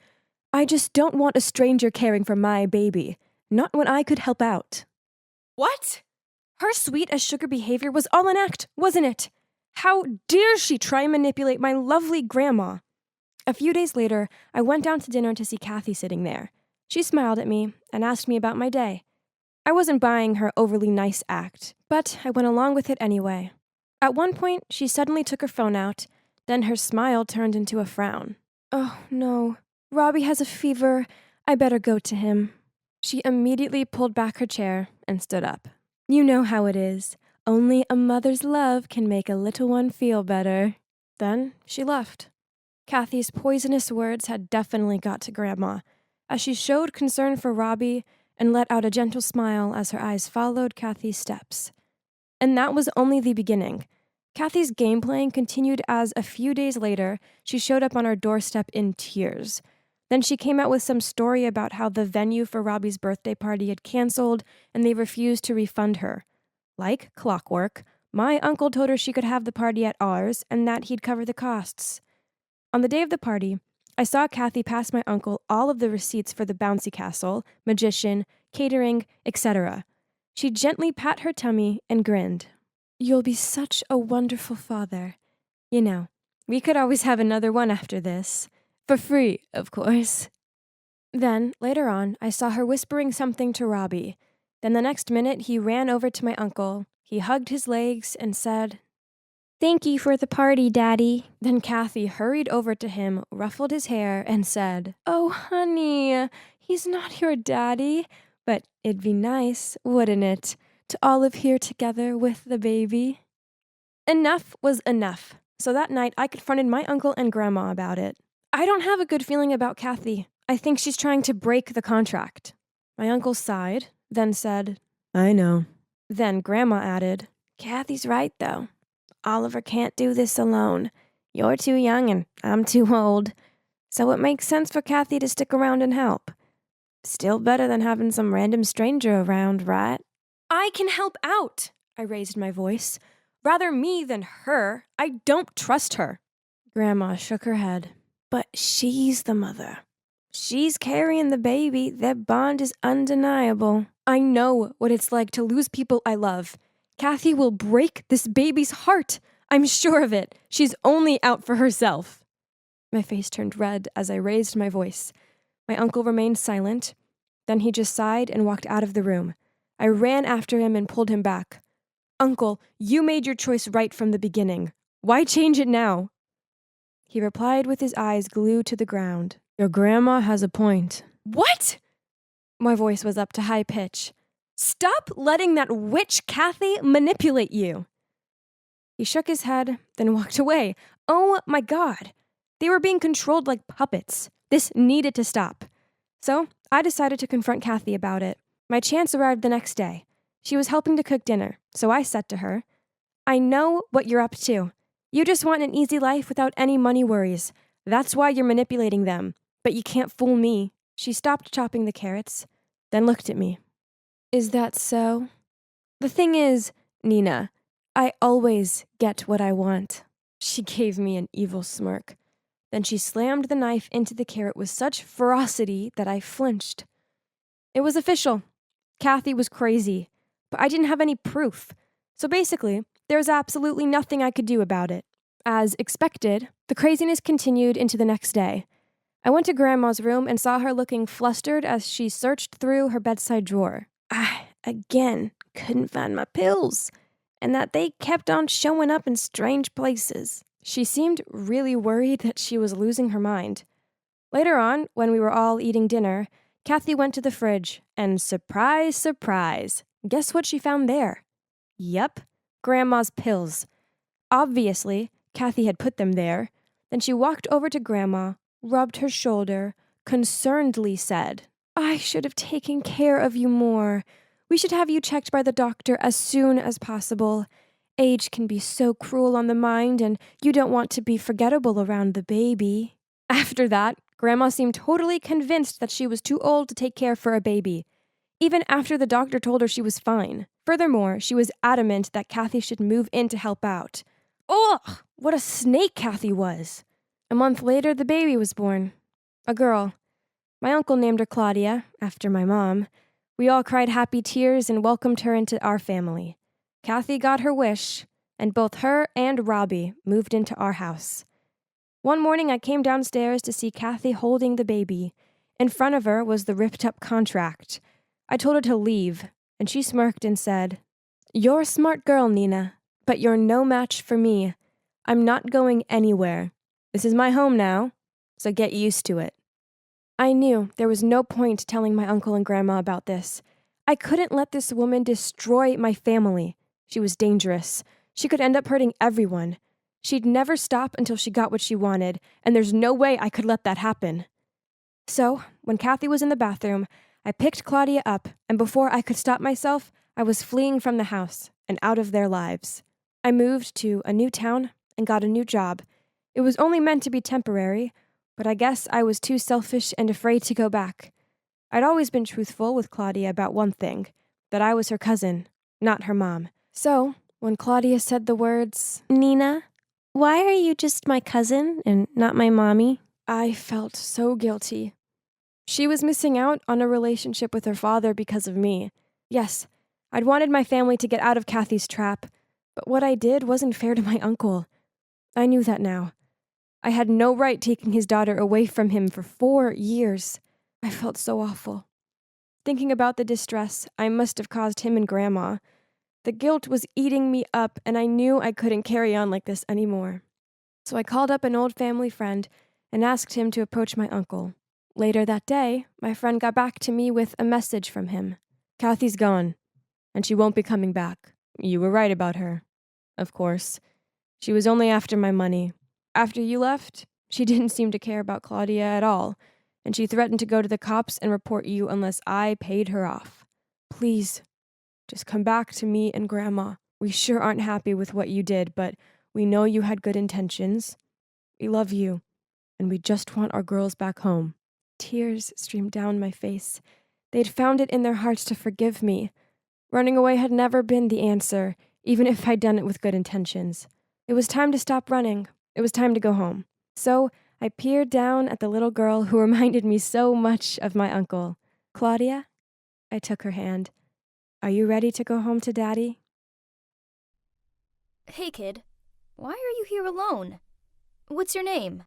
[SPEAKER 1] I just don't want a stranger caring for my baby, not when I could help out. What? Her sweet as sugar behavior was all an act, wasn't it? How dare she try and manipulate my lovely grandma? A few days later, I went down to dinner to see Kathy sitting there. She smiled at me and asked me about my day. I wasn't buying her overly nice act, but I went along with it anyway. At one point, she suddenly took her phone out, then her smile turned into a frown. "Oh, no. Robbie has a fever. I better go to him." She immediately pulled back her chair and stood up. You know how it is. Only a mother's love can make a little one feel better. Then she left. Kathy's poisonous words had definitely got to Grandma, as she showed concern for Robbie and let out a gentle smile as her eyes followed Kathy's steps. And that was only the beginning. Kathy's game playing continued as a few days later, she showed up on our doorstep in tears. Then she came out with some story about how the venue for Robbie's birthday party had canceled and they refused to refund her. Like clockwork, my uncle told her she could have the party at ours and that he'd cover the costs. On the day of the party, I saw Kathy pass my uncle all of the receipts for the bouncy castle, magician, catering, etc. She gently pat her tummy and grinned. "You'll be such a wonderful father. You know, we could always have another one after this. For free, of course." Then, later on, I saw her whispering something to Robbie. Then the next minute, he ran over to my uncle. He hugged his legs and said, "Thank you for the party, Daddy." Then Kathy hurried over to him, ruffled his hair, and said, "Oh, honey, he's not your daddy, but it'd be nice, wouldn't it, to all live here together with the baby?" Enough was enough, so that night I confronted my uncle and Grandma about it. I don't have a good feeling about Kathy. I think she's trying to break the contract. My uncle sighed, then said, "I know." Then Grandma added, "Kathy's right, though. Oliver can't do this alone. You're too young and I'm too old. So it makes sense for Kathy to stick around and help. Still better than having some random stranger around, right?" "I can help out," I raised my voice. "Rather me than her. I don't trust her." Grandma shook her head. "But she's the mother. She's carrying the baby. Their bond is undeniable. I know what it's like to lose people I love. Kathy will break this baby's heart. I'm sure of it. She's only out for herself." My face turned red as I raised my voice. My uncle remained silent. Then he just sighed and walked out of the room. I ran after him and pulled him back. "Uncle, you made your choice right from the beginning. Why change it now?" He replied with his eyes glued to the ground. "Your grandma has a point." "What?" My voice was up to high pitch. "Stop letting that witch Kathy manipulate you." He shook his head, then walked away. Oh my God. They were being controlled like puppets. This needed to stop. So I decided to confront Kathy about it. My chance arrived the next day. She was helping to cook dinner, so I said to her, I know what you're up to. You just want an easy life without any money worries. That's why you're manipulating them. But you can't fool me. She stopped chopping the carrots, then looked at me. Is that so? The thing is, Nina, I always get what I want. She gave me an evil smirk. Then she slammed the knife into the carrot with such ferocity that I flinched. It was official. Kathy was crazy, but I didn't have any proof. So basically, there was absolutely nothing I could do about it. As expected, the craziness continued into the next day. I went to Grandma's room and saw her looking flustered as she searched through her bedside drawer. I, again, couldn't find my pills, and that they kept on showing up in strange places. She seemed really worried that she was losing her mind. Later on, when we were all eating dinner, Kathy went to the fridge, and surprise, surprise, guess what she found there? Yep, Grandma's pills. Obviously, Kathy had put them there. Then she walked over to Grandma, rubbed her shoulder, concernedly said, I should have taken care of you more. We should have you checked by the doctor as soon as possible. Age can be so cruel on the mind, and you don't want to be forgettable around the baby. After that, Grandma seemed totally convinced that she was too old to take care for a baby, even after the doctor told her she was fine. Furthermore, she was adamant that Kathy should move in to help out. Ugh, what a snake Kathy was. A month later, the baby was born. A girl. My uncle named her Claudia, after my mom. We all cried happy tears and welcomed her into our family. Kathy got her wish, and both her and Robbie moved into our house. One morning I came downstairs to see Kathy holding the baby. In front of her was the ripped-up contract. I told her to leave, and she smirked and said, You're a smart girl, Nina, but you're no match for me. I'm not going anywhere. This is my home now, so get used to it. I knew there was no point telling my uncle and grandma about this. I couldn't let this woman destroy my family. She was dangerous. She could end up hurting everyone. She'd never stop until she got what she wanted, and there's no way I could let that happen. So, when Kathy was in the bathroom, I picked Claudia up, and before I could stop myself, I was fleeing from the house and out of their lives. I moved to a new town and got a new job. It was only meant to be temporary, but I guess I was too selfish and afraid to go back. I'd always been truthful with Claudia about one thing, that I was her cousin, not her mom. So, when Claudia said the words, Nina, why are you just my cousin and not my mommy? I felt so guilty. She was missing out on a relationship with her father because of me. Yes, I'd wanted my family to get out of Kathy's trap, but what I did wasn't fair to my uncle. I knew that now. I had no right taking his daughter away from him for 4 years. I felt so awful. Thinking about the distress I must have caused him and Grandma, the guilt was eating me up, and I knew I couldn't carry on like this anymore. So I called up an old family friend and asked him to approach my uncle. Later that day, my friend got back to me with a message from him. Kathy's gone, and she won't be coming back. You were right about her. Of course. She was only after my money. After you left, she didn't seem to care about Claudia at all, and she threatened to go to the cops and report you unless I paid her off. Please, just come back to me and Grandma. We sure aren't happy with what you did, but we know you had good intentions. We love you, and we just want our girls back home. Tears streamed down my face. They'd found it in their hearts to forgive me. Running away had never been the answer, even if I'd done it with good intentions. It was time to stop running. It was time to go home. So I peered down at the little girl who reminded me so much of my uncle. Claudia? I took her hand. Are you ready to go home to Daddy?
[SPEAKER 4] Hey, kid. Why are you here alone? What's your name?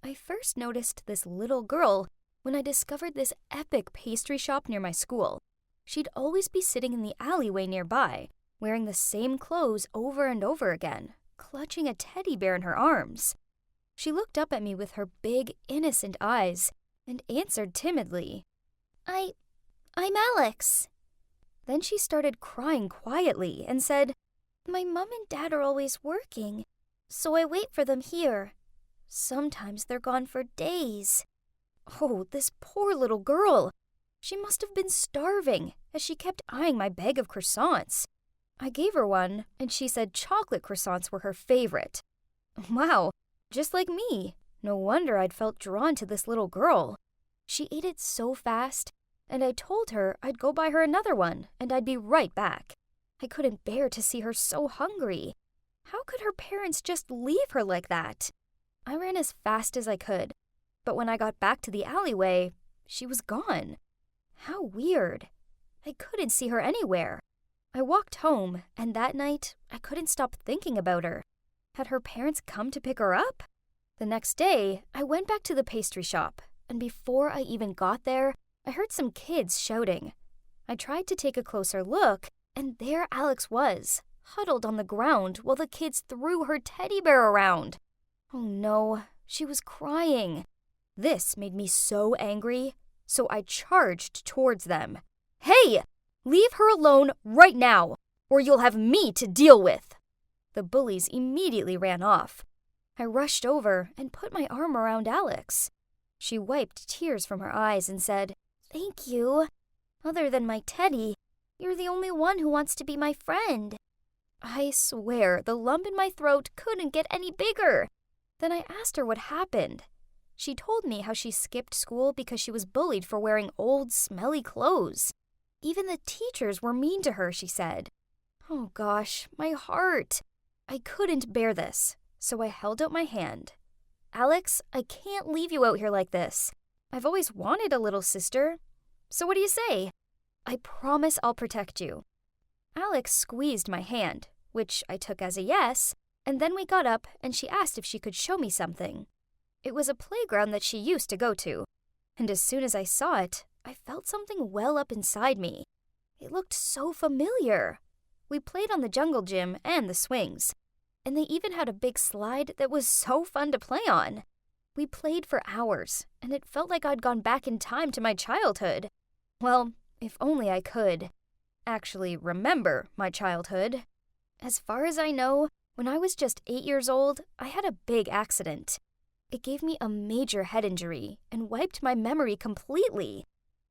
[SPEAKER 4] I first noticed this little girl when I discovered this epic pastry shop near my school. She'd always be sitting in the alleyway nearby, wearing the same clothes over and over again, clutching a teddy bear in her arms. She looked up at me with her big, innocent eyes and answered timidly, I'm Alex. Then she started crying quietly and said, My mom and dad are always working, so I wait for them here. Sometimes they're gone for days. Oh, this poor little girl. She must have been starving, as she kept eyeing my bag of croissants. I gave her one, and she said chocolate croissants were her favorite. Wow, just like me. No wonder I'd felt drawn to this little girl. She ate it so fast, and I told her I'd go buy her another one, and I'd be right back. I couldn't bear to see her so hungry. How could her parents just leave her like that? I ran as fast as I could, but when I got back to the alleyway, she was gone. How weird. I couldn't see her anywhere. I walked home, and that night, I couldn't stop thinking about her. Had her parents come to pick her up? The next day, I went back to the pastry shop, and before I even got there, I heard some kids shouting. I tried to take a closer look, and there Alex was, huddled on the ground while the kids threw her teddy bear around. Oh no, she was crying. This made me so angry, so I charged towards them. Hey! Leave her alone right now, or you'll have me to deal with! The bullies immediately ran off. I rushed over and put my arm around Alex. She wiped tears from her eyes and said, "Thank you. Other than my teddy, you're the only one who wants to be my friend." I swear the lump in my throat couldn't get any bigger. Then I asked her what happened. She told me how she skipped school because she was bullied for wearing old, smelly clothes. Even the teachers were mean to her, she said. Oh gosh, my heart. I couldn't bear this, so I held out my hand. Alex, I can't leave you out here like this. I've always wanted a little sister. So what do you say? I promise I'll protect you. Alex squeezed my hand, which I took as a yes, and then we got up and she asked if she could show me something. It was a playground that she used to go to, and as soon as I saw it, I felt something well up inside me. It looked so familiar. We played on the jungle gym and the swings, and they even had a big slide that was so fun to play on. We played for hours, and it felt like I'd gone back in time to my childhood. Well, if only I could actually remember my childhood. As far as I know, when I was just 8 years old, I had a big accident. It gave me a major head injury and wiped my memory completely.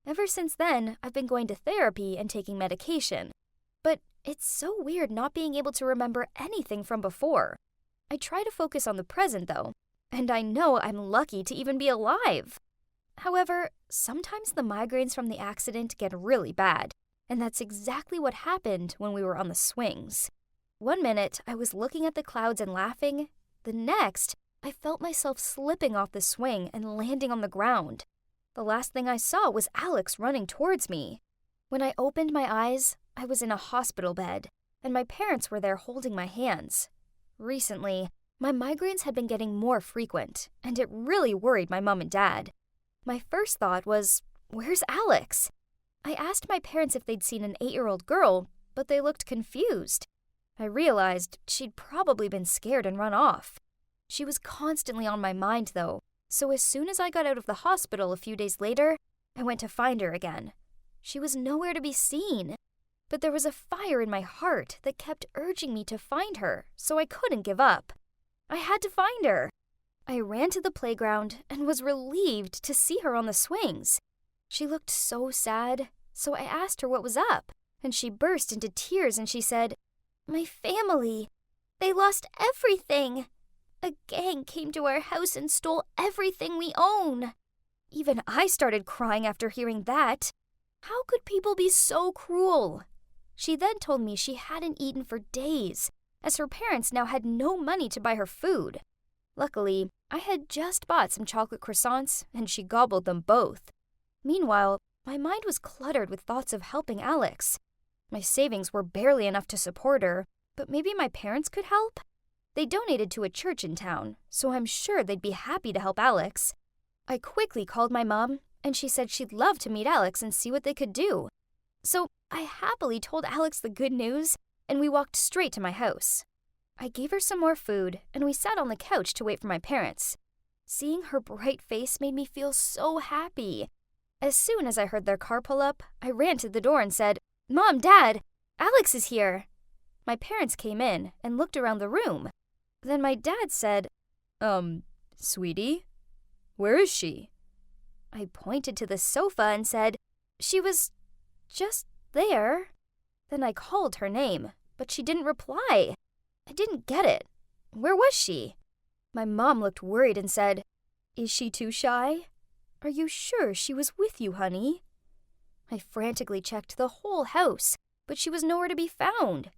[SPEAKER 4] Ever since then, I've been going to therapy and taking medication. But it's so weird not being able to remember anything from before. I try to focus on the present, though, and I know I'm lucky to even be alive. However, sometimes the migraines from the accident get really bad, and that's exactly what happened when we were on the swings. One minute, I was looking at the clouds and laughing. The next, I felt myself slipping off the swing and landing on the ground. The last thing I saw was Alex running towards me. When I opened my eyes, I was in a hospital bed, and my parents were there holding my hands. Recently, my migraines had been getting more frequent, and it really worried my mom and dad. My first thought was, where's Alex? I asked my parents if they'd seen an 8-year-old girl, but they looked confused. I realized she'd probably been scared and run off. She was constantly on my mind, though, so as soon as I got out of the hospital a few days later, I went to find her again. She was nowhere to be seen, but there was a fire in my heart that kept urging me to find her, so I couldn't give up. I had to find her. I ran to the playground and was relieved to see her on the swings. She looked so sad, so I asked her what was up, and she burst into tears and she said, "My family, they lost everything. A gang came to our house and stole everything we own." Even I started crying after hearing that. How could people be so cruel? She then told me she hadn't eaten for days, as her parents now had no money to buy her food. Luckily, I had just bought some chocolate croissants, and she gobbled them both. Meanwhile, my mind was cluttered with thoughts of helping Alex. My savings were barely enough to support her, but maybe my parents could help? They donated to a church in town, so I'm sure they'd be happy to help Alex. I quickly called my mom, and she said she'd love to meet Alex and see what they could do. So I happily told Alex the good news, and we walked straight to my house. I gave her some more food, and we sat on the couch to wait for my parents. Seeing her bright face made me feel so happy. As soon as I heard their car pull up, I ran to the door and said, "Mom, Dad, Alex is here." My parents came in and looked around the room. Then my dad said, Sweetie, where is she?" I pointed to the sofa and said, "She was just there." Then I called her name, but she didn't reply. I didn't get it. Where was she? My mom looked worried and said, "Is she too shy? Are you sure she was with you, honey?" I frantically checked the whole house, but she was nowhere to be found.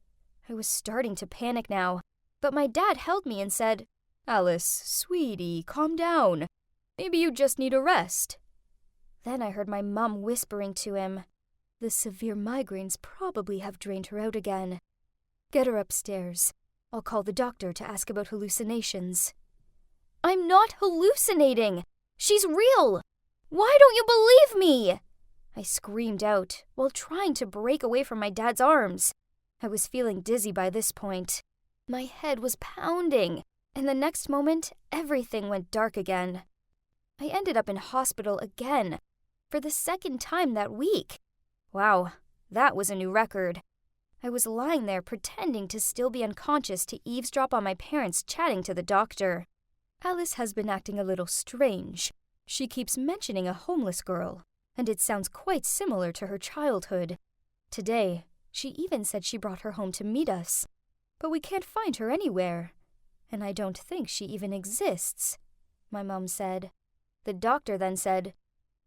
[SPEAKER 4] I was starting to panic now, but my dad held me and said, "Alice, sweetie, calm down. Maybe you just need a rest." Then I heard my mom whispering to him, "The severe migraines probably have drained her out again. Get her upstairs. I'll call the doctor to ask about hallucinations." "I'm not hallucinating! She's real! Why don't you believe me?" I screamed out while trying to break away from my dad's arms. I was feeling dizzy by this point. My head was pounding, and the next moment, everything went dark again. I ended up in hospital again, for the second time that week. Wow, that was a new record. I was lying there pretending to still be unconscious to eavesdrop on my parents chatting to the doctor. "Alice has been acting a little strange. She keeps mentioning a homeless girl, and it sounds quite similar to her childhood. Today, she even said she brought her home to meet us. But we can't find her anywhere. And I don't think she even exists," my mom said. The doctor then said,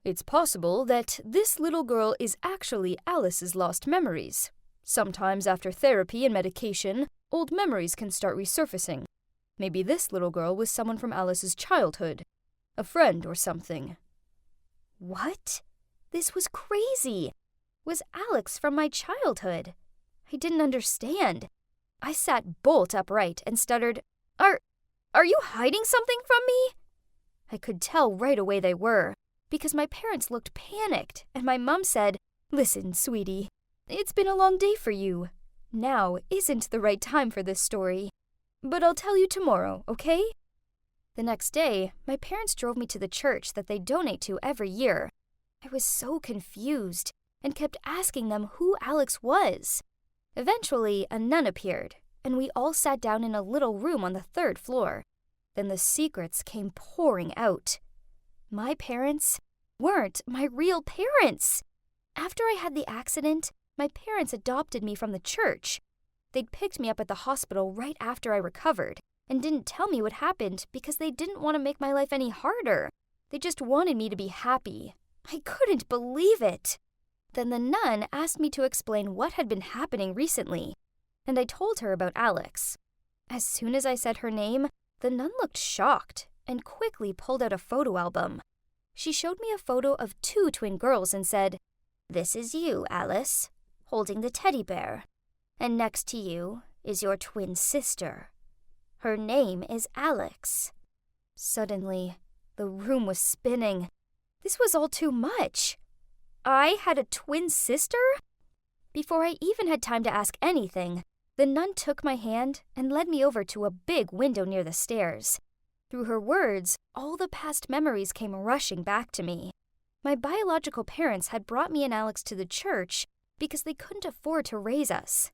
[SPEAKER 4] "It's possible that this little girl is actually Alice's lost memories. Sometimes after therapy and medication, old memories can start resurfacing. Maybe this little girl was someone from Alice's childhood. A friend or something." What? This was crazy. Was Alex from my childhood? I didn't understand. I sat bolt upright and stuttered, Are you hiding something from me?" I could tell right away they were, because my parents looked panicked, and my mom said, "Listen, sweetie, it's been a long day for you. Now isn't the right time for this story. But I'll tell you tomorrow, okay?" The next day, my parents drove me to the church that they donate to every year. I was so confused and kept asking them who Alex was. Eventually, a nun appeared, and we all sat down in a little room on the 3rd floor. Then the secrets came pouring out. My parents weren't my real parents. After I had the accident, my parents adopted me from the church. They'd picked me up at the hospital right after I recovered and didn't tell me what happened because they didn't want to make my life any harder. They just wanted me to be happy. I couldn't believe it. Then the nun asked me to explain what had been happening recently, and I told her about Alex. As soon as I said her name, the nun looked shocked and quickly pulled out a photo album. She showed me a photo of 2 twin girls and said, "This is you, Alice, holding the teddy bear. And next to you is your twin sister. Her name is Alex." Suddenly, the room was spinning. This was all too much. I had a twin sister? Before I even had time to ask anything, the nun took my hand and led me over to a big window near the stairs. Through her words, all the past memories came rushing back to me. My biological parents had brought me and Alex to the church because they couldn't afford to raise us.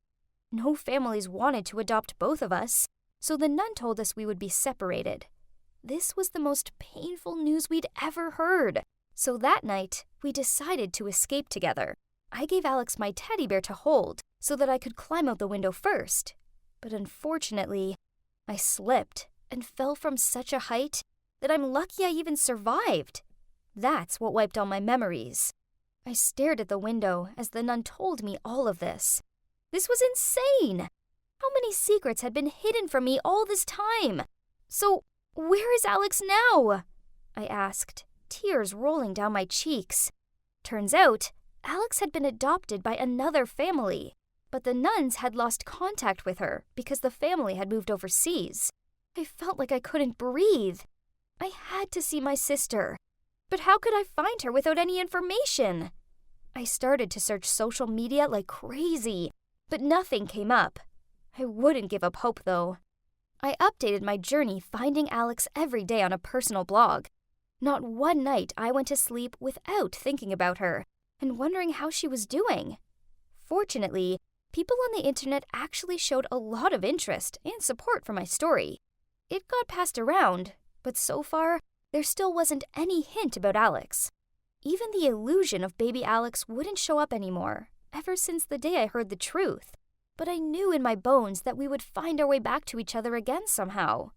[SPEAKER 4] No families wanted to adopt both of us, so the nun told us we would be separated. This was the most painful news we'd ever heard. So that night, we decided to escape together. I gave Alex my teddy bear to hold so that I could climb out the window first. But unfortunately, I slipped and fell from such a height that I'm lucky I even survived. That's what wiped all my memories. I stared at the window as the nun told me all of this. This was insane! How many secrets had been hidden from me all this time? So, where is Alex now? I asked, tears rolling down my cheeks. Turns out, Alex had been adopted by another family, but the nuns had lost contact with her because the family had moved overseas. I felt like I couldn't breathe. I had to see my sister. But how could I find her without any information? I started to search social media like crazy, but nothing came up. I wouldn't give up hope, though. I updated my journey finding Alex every day on a personal blog. Not one night I went to sleep without thinking about her and wondering how she was doing. Fortunately, people on the internet actually showed a lot of interest and support for my story. It got passed around, but so far, there still wasn't any hint about Alex. even the illusion of baby Alex wouldn't show up anymore, ever since the day I heard the truth. But I knew in my bones that we would find our way back to each other again somehow.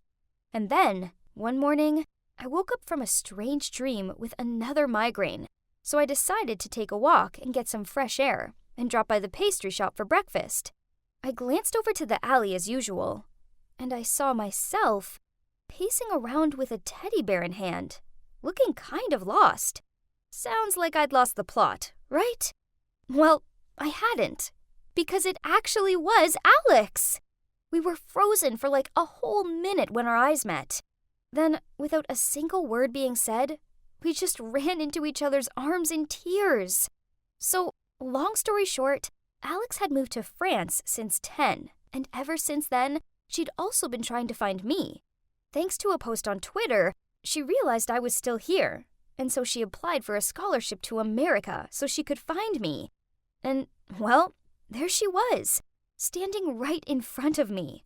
[SPEAKER 4] And then, one morning, I woke up from a strange dream with another migraine, so I decided to take a walk and get some fresh air and drop by the pastry shop for breakfast. I glanced over to the alley as usual, and I saw myself pacing around with a teddy bear in hand, looking kind of lost. Sounds like I'd lost the plot, right? Well, I hadn't, because it actually was Alex. We were frozen for like a whole minute when our eyes met. Then, without a single word being said, we just ran into each other's arms in tears. So, long story short, Alex had moved to France since 10, and ever since then, she'd also been trying to find me. Thanks to a post on Twitter, she realized I was still here, and so she applied for a scholarship to America so she could find me. And, well, there she was, standing right in front of me.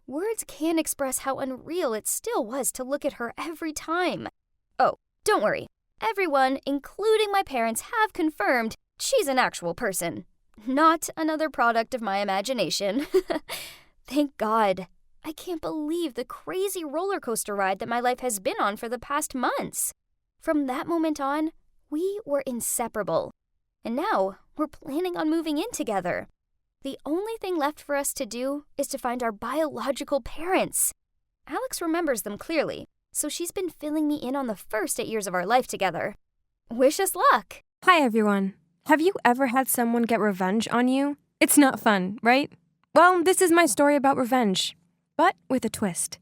[SPEAKER 4] Words can't express how unreal it still was to look at her every time. Oh, don't worry. Everyone, including my parents, have confirmed she's an actual person, not another product of my imagination. Thank God. I can't believe the crazy roller coaster ride that my life has been on for the past months. From that moment on, we were inseparable. And now we're planning on moving in together. The only thing left for us to do is to find our biological parents. Alex remembers them clearly, so she's been filling me in on the first 8 years of our life together. Wish us luck!
[SPEAKER 1] Hi, everyone. Have you ever had someone get revenge on you? It's not fun, right? Well, this is my story about revenge, but with a twist.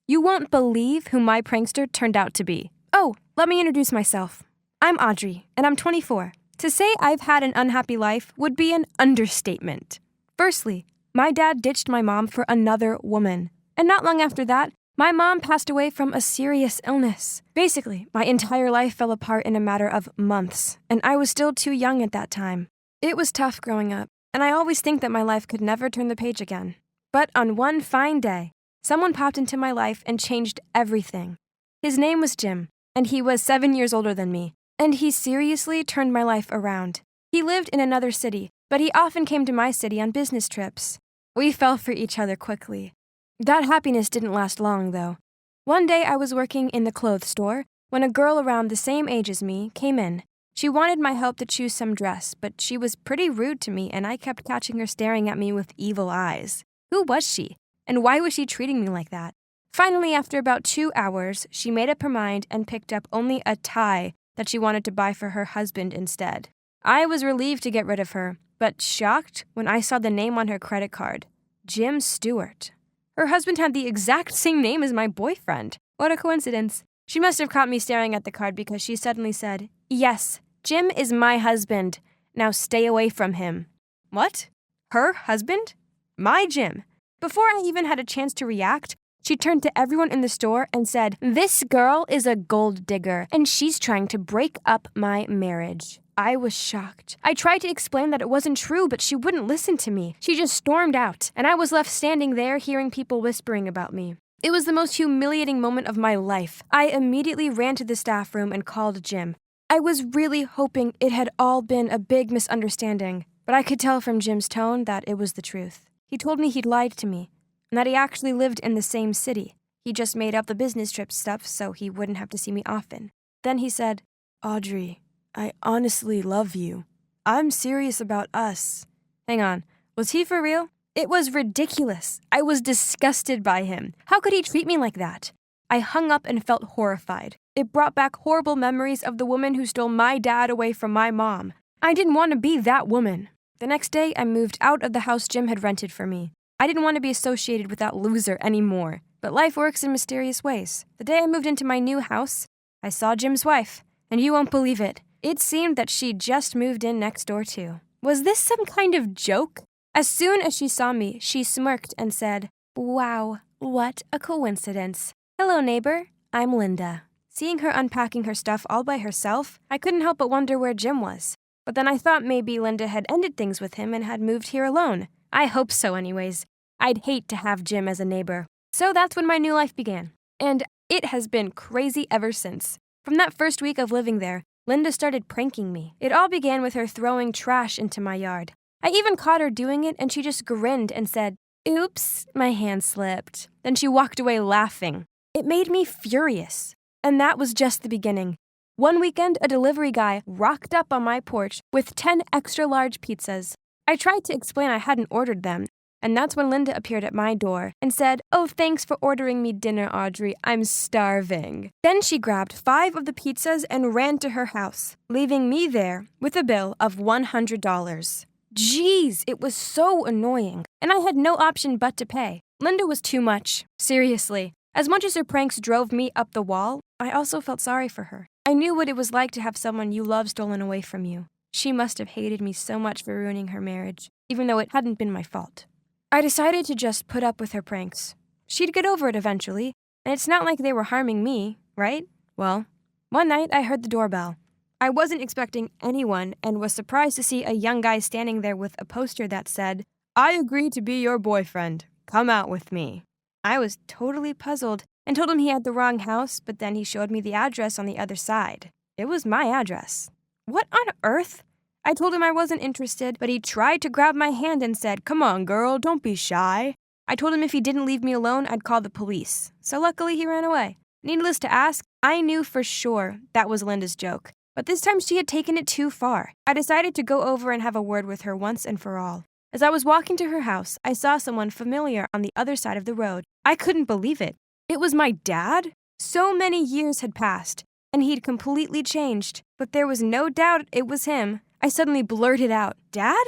[SPEAKER 1] You won't believe who my prankster turned out to be. Oh, let me introduce myself. I'm Audrey, and I'm 24. To say I've had an unhappy life would be an understatement. Firstly, my dad ditched my mom for another woman. And not long after that, my mom passed away from a serious illness. Basically, my entire life fell apart in a matter of months, and I was still too young at that time. It was tough growing up, and I always think that my life could never turn the page again. But on one fine day, someone popped into my life and changed everything. His name was Jim, and he was 7 years older than me, and he seriously turned my life around. He lived in another city, but he often came to my city on business trips. We fell for each other quickly. That happiness didn't last long, though. One day I was working in the clothes store when a girl around the same age as me came in. She wanted my help to choose some dress, but she was pretty rude to me, and I kept catching her staring at me with evil eyes. Who was she? And why was she treating me like that? Finally, after about 2 hours, she made up her mind and picked up only a tie that she wanted to buy for her husband instead. I was relieved to get rid of her, but shocked when I saw the name on her credit card, Jim Stewart. Her husband had the exact same name as my boyfriend. What a coincidence. She must have caught me staring at the card because she suddenly said, "Yes, Jim is my husband. Now stay away from him." What? Her husband? My Jim. Before I even had a chance to react, she turned to everyone in the store and said, "This girl is a gold digger, and she's trying to break up my marriage." I was shocked. I tried to explain that it wasn't true, but she wouldn't listen to me. She just stormed out, and I was left standing there hearing people whispering about me. It was the most humiliating moment of my life. I immediately ran to the staff room and called Jim. I was really hoping it had all been a big misunderstanding, but I could tell from Jim's tone that it was the truth. He told me he'd lied to me, and that he actually lived in the same city. He just made up the business trip stuff so he wouldn't have to see me often. Then he said, "Audrey, I honestly love you. I'm serious about us." Hang on, was he for real? It was ridiculous. I was disgusted by him. How could he treat me like that? I hung up and felt horrified. It brought back horrible memories of the woman who stole my dad away from my mom. I didn't want to be that woman. The next day, I moved out of the house Jim had rented for me. I didn't want to be associated with that loser anymore. But life works in mysterious ways. The day I moved into my new house, I saw Jim's wife, and you won't believe it. It seemed that she just moved in next door too. Was this some kind of joke? As soon as she saw me, she smirked and said, "Wow, what a coincidence. Hello, neighbor. I'm Linda." Seeing her unpacking her stuff all by herself, I couldn't help but wonder where Jim was. But then I thought maybe Linda had ended things with him and had moved here alone. I hope so anyways. I'd hate to have Jim as a neighbor. So that's when my new life began. And it has been crazy ever since. From that first week of living there, Linda started pranking me. It all began with her throwing trash into my yard. I even caught her doing it, and she just grinned and said, "Oops, my hand slipped." Then she walked away laughing. It made me furious. And that was just the beginning. One weekend, a delivery guy rocked up on my porch with 10 extra large pizzas. I tried to explain I hadn't ordered them, and that's when Linda appeared at my door and said, "Oh, thanks for ordering me dinner, Audrey. I'm starving." Then she grabbed 5 of the pizzas and ran to her house, leaving me there with a bill of $100. Jeez, it was so annoying, and I had no option but to pay. Linda was too much. Seriously. As much as her pranks drove me up the wall, I also felt sorry for her. I knew what it was like to have someone you love stolen away from you. She must have hated me so much for ruining her marriage, even though it hadn't been my fault. I decided to just put up with her pranks. She'd get over it eventually, and it's not like they were harming me, right? Well, one night I heard the doorbell. I wasn't expecting anyone and was surprised to see a young guy standing there with a poster that said, "I agree to be your boyfriend. Come out with me." I was totally puzzled and told him he had the wrong house, but then he showed me the address on the other side. It was my address. What on earth? I told him I wasn't interested, but he tried to grab my hand and said, "Come on, girl, don't be shy." I told him if he didn't leave me alone, I'd call the police. So luckily he ran away. Needless to ask, I knew for sure that was Linda's joke. But this time she had taken it too far. I decided to go over and have a word with her once and for all. As I was walking to her house, I saw someone familiar on the other side of the road. I couldn't believe it. It was my dad? So many years had passed, and he'd completely changed, but there was no doubt it was him. I suddenly blurted out, "Dad?"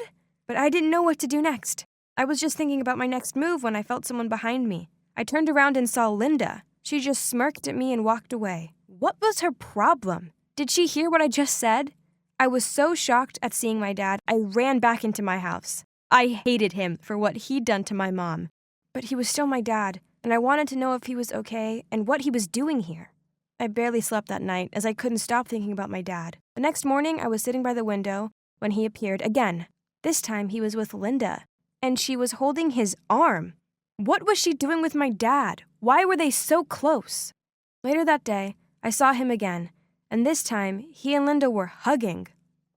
[SPEAKER 1] But I didn't know what to do next. I was just thinking about my next move when I felt someone behind me. I turned around and saw Linda. She just smirked at me and walked away. What was her problem? Did she hear what I just said? I was so shocked at seeing my dad, I ran back into my house. I hated him for what he'd done to my mom. But he was still my dad, and I wanted to know if he was okay and what he was doing here. I barely slept that night as I couldn't stop thinking about my dad. The next morning, I was sitting by the window when he appeared again. This time, he was with Linda, and she was holding his arm. What was she doing with my dad? Why were they so close? Later that day, I saw him again, and this time, he and Linda were hugging.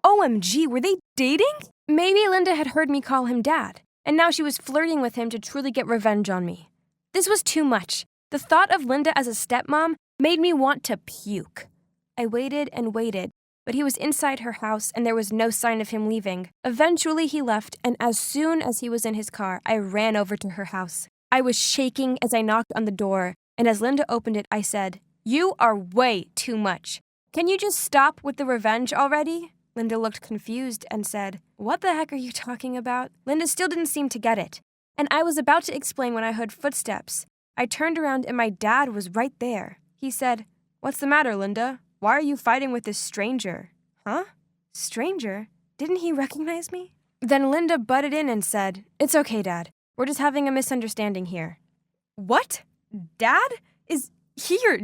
[SPEAKER 1] OMG, were they dating? Maybe Linda had heard me call him dad, and now she was flirting with him to truly get revenge on me. This was too much. The thought of Linda as a stepmom made me want to puke. I waited and waited, but he was inside her house and there was no sign of him leaving. Eventually he left, and as soon as he was in his car, I ran over to her house. I was shaking as I knocked on the door, and as Linda opened it, I said, "You are way too much. Can you just stop with the revenge already?" Linda looked confused and said, "What the heck are you talking about?" Linda still didn't seem to get it, and I was about to explain when I heard footsteps. I turned around and my dad was right there. He said, "What's the matter, Linda? Why are you fighting with this stranger?" Huh? Stranger? Didn't he recognize me? Then Linda butted in and said, "It's okay, Dad. We're just having a misunderstanding here." What? Dad? Is he your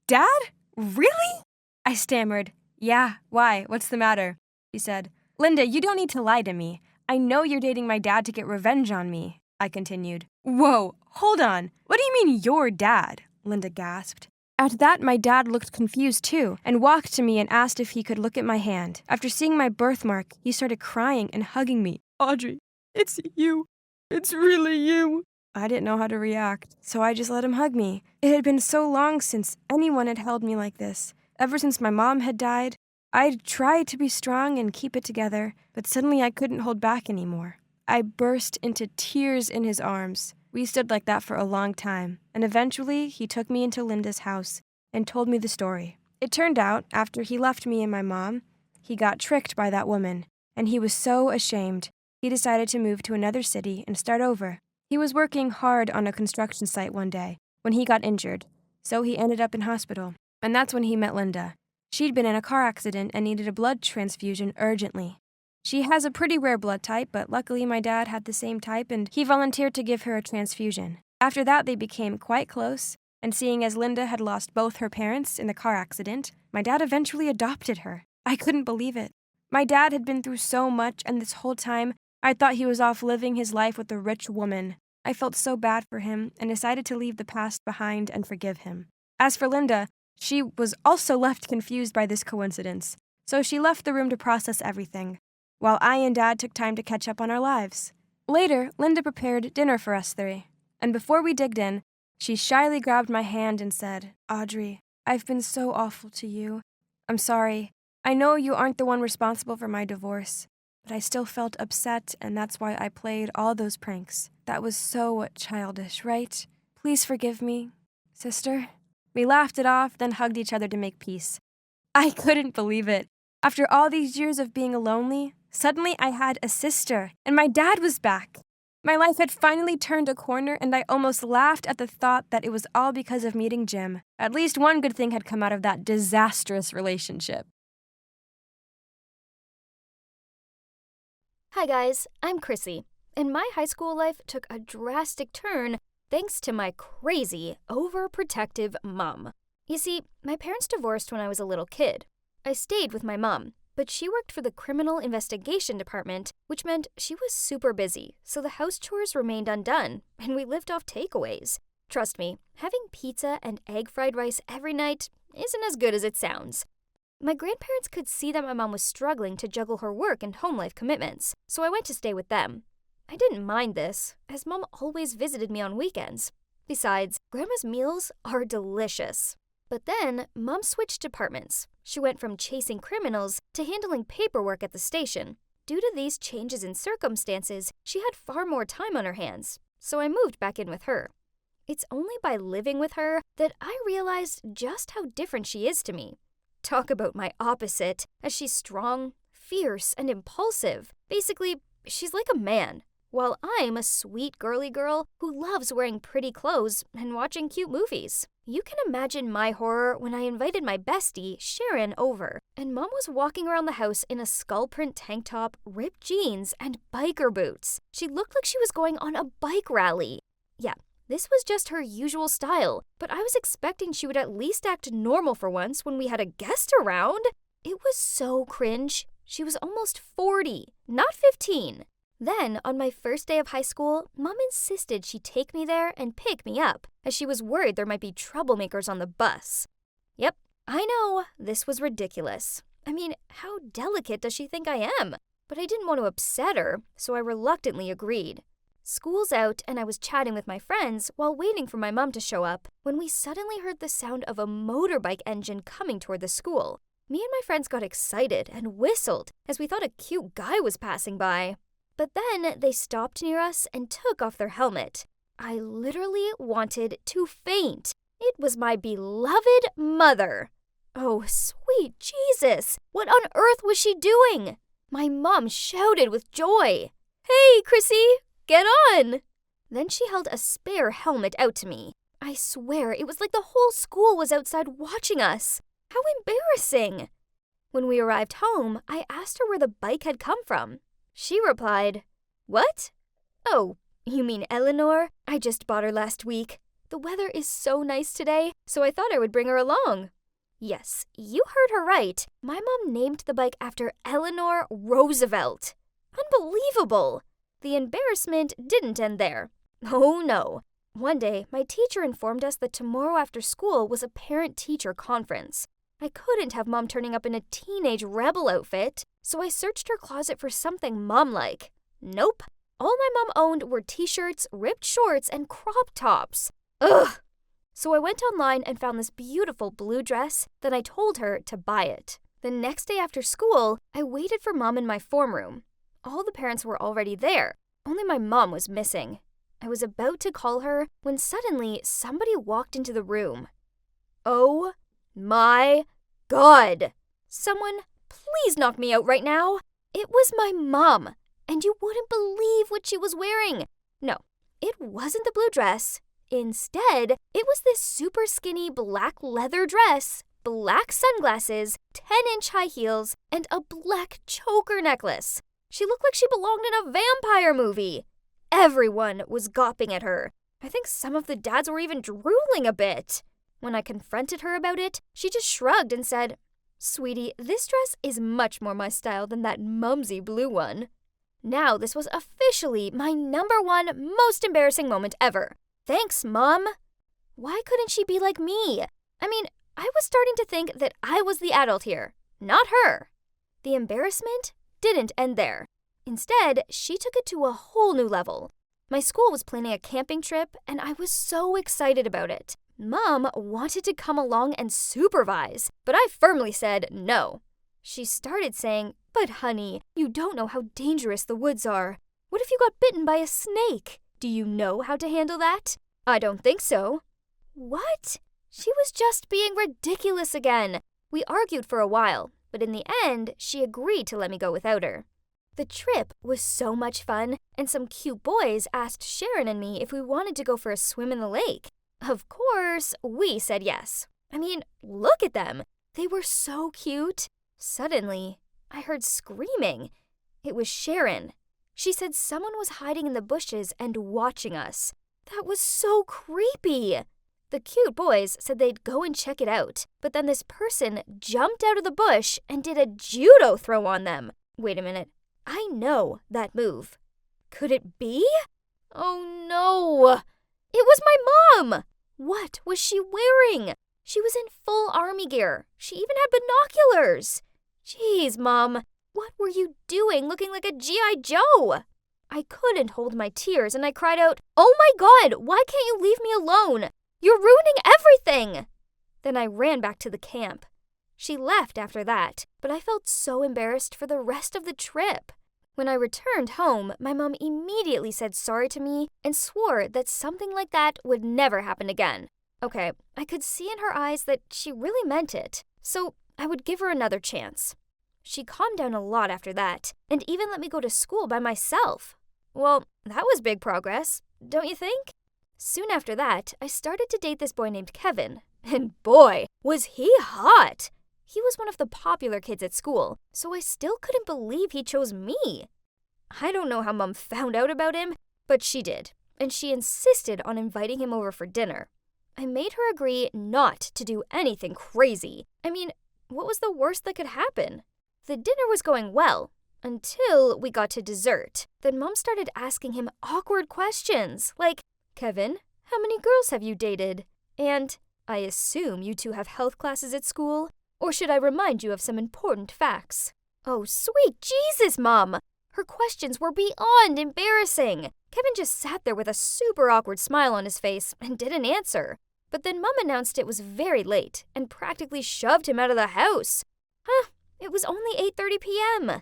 [SPEAKER 1] dad? Really? I stammered. "Yeah, why? What's the matter?" He said, "Linda, you don't need to lie to me. I know you're dating my dad to get revenge on me," I continued. "Whoa, hold on. What do you mean your dad?" Linda gasped. At that, my dad looked confused too, and walked to me and asked if he could look at my hand. After seeing my birthmark, he started crying and hugging me.
[SPEAKER 2] Audrey, it's you. It's really you.
[SPEAKER 1] I didn't know how to react, so I just let him hug me. It had been so long since anyone had held me like this. Ever since my mom had died, I'd tried to be strong and keep it together, but suddenly I couldn't hold back anymore. I burst into tears in his arms. We stood like that for a long time, and eventually he took me into Linda's house and told me the story. It turned out, after he left me and my mom, he got tricked by that woman, and he was so ashamed, he decided to move to another city and start over. He was working hard on a construction site one day when he got injured, so he ended up in hospital. And that's when he met Linda. She'd been in a car accident and needed a blood transfusion urgently. She has a pretty rare blood type, but luckily my dad had the same type and he volunteered to give her a transfusion. After that, they became quite close, and seeing as Linda had lost both her parents in the car accident, my dad eventually adopted her. I couldn't believe it. My dad had been through so much, and this whole time, I thought he was off living his life with a rich woman. I felt so bad for him and decided to leave the past behind and forgive him. As for Linda, she was also left confused by this coincidence. So she left the room to process everything, while I and Dad took time to catch up on our lives. Later, Linda prepared dinner for us three, and before we digged in, she shyly grabbed my hand and said, "Audrey, I've been so awful to you. I'm sorry. I know you aren't the one responsible for my divorce, but I still felt upset, and that's why I played all those pranks. That was so childish, right? Please forgive me, sister." We laughed it off, then hugged each other to make peace. I couldn't believe it. After all these years of being lonely, suddenly I had a sister, and my dad was back. My life had finally turned a corner, and I almost laughed at the thought that it was all because of meeting Jim. At least one good thing had come out of that disastrous relationship.
[SPEAKER 4] Hi guys, I'm Chrissy, and my high school life took a drastic turn thanks to my crazy, overprotective mom. You see, my parents divorced when I was a little kid. I stayed with my mom, but she worked for the criminal investigation department, which meant she was super busy, so the house chores remained undone, and we lived off takeaways. Trust me, having pizza and egg fried rice every night isn't as good as it sounds. My grandparents could see that my mom was struggling to juggle her work and home life commitments, so I went to stay with them. I didn't mind this, as Mom always visited me on weekends. Besides, Grandma's meals are delicious. But then, Mom switched departments. She went from chasing criminals to handling paperwork at the station. Due to these changes in circumstances, she had far more time on her hands, so I moved back in with her. It's only by living with her that I realized just how different she is to me. Talk about my opposite, as she's strong, fierce, and impulsive. Basically, she's like a man, while I'm a sweet girly girl who loves wearing pretty clothes and watching cute movies. You can imagine my horror when I invited my bestie, Sharon, over, and Mom was walking around the house in a skull print tank top, ripped jeans, and biker boots. She looked like she was going on a bike rally. Yeah, this was just her usual style, but I was expecting she would at least act normal for once when we had a guest around. It was so cringe. She was almost 40, not 15. Then, on my first day of high school, Mom insisted she take me there and pick me up, as she was worried there might be troublemakers on the bus. Yep, I know, this was ridiculous. I mean, how delicate does she think I am? But I didn't want to upset her, so I reluctantly agreed. School's out, and I was chatting with my friends while waiting for my mom to show up, when we suddenly heard the sound of a motorbike engine coming toward the school. Me and my friends got excited and whistled, as we thought a cute guy was passing by. But then they stopped near us and took off their helmet. I literally wanted to faint. It was my beloved mother. Oh, sweet Jesus! What on earth was she doing? My mom shouted with joy. "Hey, Chrissy, get on!" Then she held a spare helmet out to me. I swear it was like the whole school was outside watching us. How embarrassing! When we arrived home, I asked her where the bike had come from. She replied, "What? Oh, you mean Eleanor? I just bought her last week. The weather is so nice today, so I thought I would bring her along." Yes, you heard her right. My mom named the bike after Eleanor Roosevelt. Unbelievable! The embarrassment didn't end there. Oh no. One day, my teacher informed us that tomorrow after school was a parent-teacher conference. I couldn't have Mom turning up in a teenage rebel outfit, so I searched her closet for something mom-like. Nope. All my mom owned were t-shirts, ripped shorts, and crop tops. Ugh! So I went online and found this beautiful blue dress, then I told her to buy it. The next day after school, I waited for Mom in my form room. All the parents were already there, only my mom was missing. I was about to call her when suddenly somebody walked into the room. Oh my God! Someone, please knock me out right now. It was my mom, and you wouldn't believe what she was wearing. No, it wasn't the blue dress. Instead, it was this super skinny black leather dress, black sunglasses, 10-inch high heels, and a black choker necklace. She looked like she belonged in a vampire movie. Everyone was gawping at her. I think some of the dads were even drooling a bit. When I confronted her about it, she just shrugged and said, "Sweetie, this dress is much more my style than that mumsy blue one." Now this was officially my #1 most embarrassing moment ever. Thanks, Mom. Why couldn't she be like me? I mean, I was starting to think that I was the adult here, not her. the embarrassment didn't end there. Instead, she took it to a whole new level. My school was planning a camping trip, and I was so excited about it. Mom wanted to come along and supervise, but I firmly said no. She started saying, "But honey, you don't know how dangerous the woods are. What if you got bitten by a snake? Do you know how to handle that?" "I don't think so." What? She was just being ridiculous again. We argued for a while, but in the end, she agreed to let me go without her. The trip was so much fun, and some cute boys asked Sharon and me if we wanted to go for a swim in the lake. Of course, we said yes. I mean, look at them. They were so cute. Suddenly, I heard screaming. It was Sharon. She said someone was hiding in the bushes and watching us. That was so creepy. The cute boys said they'd go and check it out, but then this person jumped out of the bush and did a judo throw on them. Wait a minute. I know that move. Could it be? Oh no! It was my mom! What was she wearing? She was in full army gear. She even had binoculars. Jeez, Mom, what were you doing looking like a G.I. Joe? I couldn't hold my tears and I cried out, "Oh my God, why can't you leave me alone? You're ruining everything!" Then I ran back to the camp. She left after that, but I felt so embarrassed for the rest of the trip. When I returned home, my mom immediately said sorry to me and swore that something like that would never happen again. Okay, I could see in her eyes that she really meant it, so I would give her another chance. She calmed down a lot after that, and even let me go to school by myself. Well, that was big progress, don't you think? Soon after that, I started to date this boy named Kevin, and boy, was he hot! He was one of the popular kids at school, so I still couldn't believe he chose me. I don't know how Mom found out about him, but she did, and she insisted on inviting him over for dinner. I made her agree not to do anything crazy. I mean, what was the worst that could happen? The dinner was going well, until we got to dessert. Then Mom started asking him awkward questions, like, "Kevin, how many girls have you dated? And I assume you two have health classes at school? Or should I remind you of some important facts?" Oh, sweet Jesus, Mom! Her questions were beyond embarrassing. Kevin just sat there with a super awkward smile on his face and didn't answer. But then Mom announced it was very late and practically shoved him out of the house. It was only 8:30 p.m.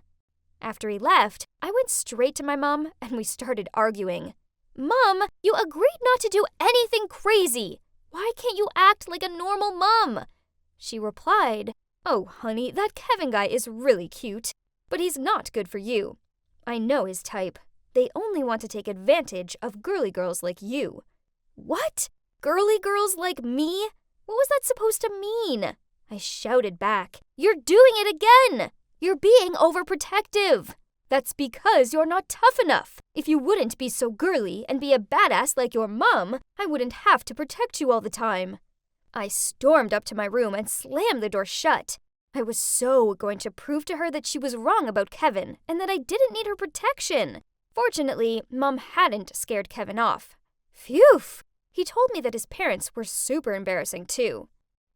[SPEAKER 4] After he left, I went straight to my mom and we started arguing. "Mom, you agreed not to do anything crazy. Why can't you act like a normal mom?" She replied, "Oh, honey, that Kevin guy is really cute, but he's not good for you. I know his type. They only want to take advantage of girly girls like you." What? Girly girls like me? What was that supposed to mean? I shouted back, "You're doing it again! You're being overprotective. That's because you're not tough enough. If you wouldn't be so girly and be a badass like your mom, I wouldn't have to protect you all the time." I stormed up to my room and slammed the door shut. I was so going to prove to her that she was wrong about Kevin and that I didn't need her protection. Fortunately, Mom hadn't scared Kevin off. Phew! He told me that his parents were super embarrassing too.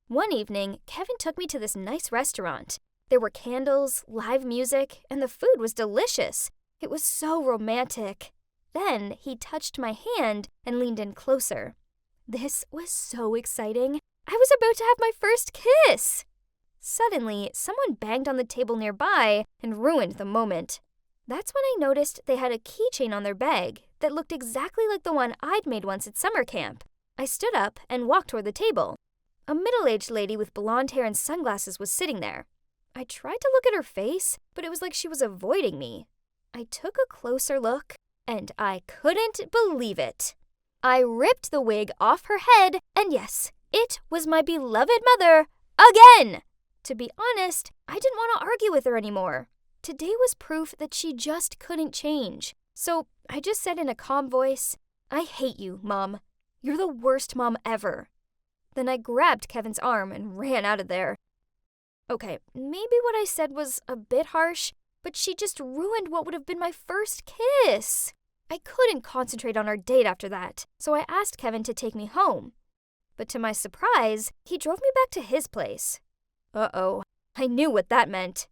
[SPEAKER 4] One evening, Kevin took me to this nice restaurant. There were candles, live music, and the food was delicious. It was so romantic. Then he touched my hand and leaned in closer. This was so exciting. I was about to have my first kiss. Suddenly, someone banged on the table nearby and ruined the moment. That's when I noticed they had a keychain on their bag that looked exactly like the one I'd made once at summer camp. I stood up and walked toward the table. A middle-aged lady with blonde hair and sunglasses was sitting there. I tried to look at her face, but it was like she was avoiding me. I took a closer look, and I couldn't believe it. I ripped the wig off her head, and yes, it was my beloved mother again! To be honest, I didn't want to argue with her anymore. Today was proof that she just couldn't change. So I just said in a calm voice, "I hate you, Mom. You're the worst mom ever." Then I grabbed Kevin's arm and ran out of there. Okay, maybe what I said was a bit harsh, but she just ruined what would have been my first kiss. I couldn't concentrate on our date after that, so I asked Kevin to take me home. But to my surprise, he drove me back to his place. Uh-oh, I knew what that meant.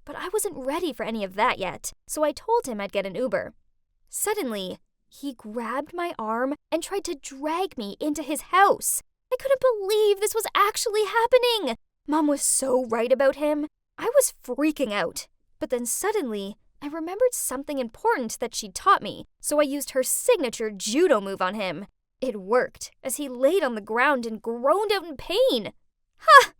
[SPEAKER 4] but I wasn't ready for any of that yet, so I told him I'd get an Uber. Suddenly, he grabbed my arm and tried to drag me into his house. I couldn't believe this was actually happening. Mom was so right about him. I was freaking out. But then suddenly, I remembered something important that she'd taught me, so I used her signature judo move on him. It worked, as he laid on the ground and groaned out in pain. Ha!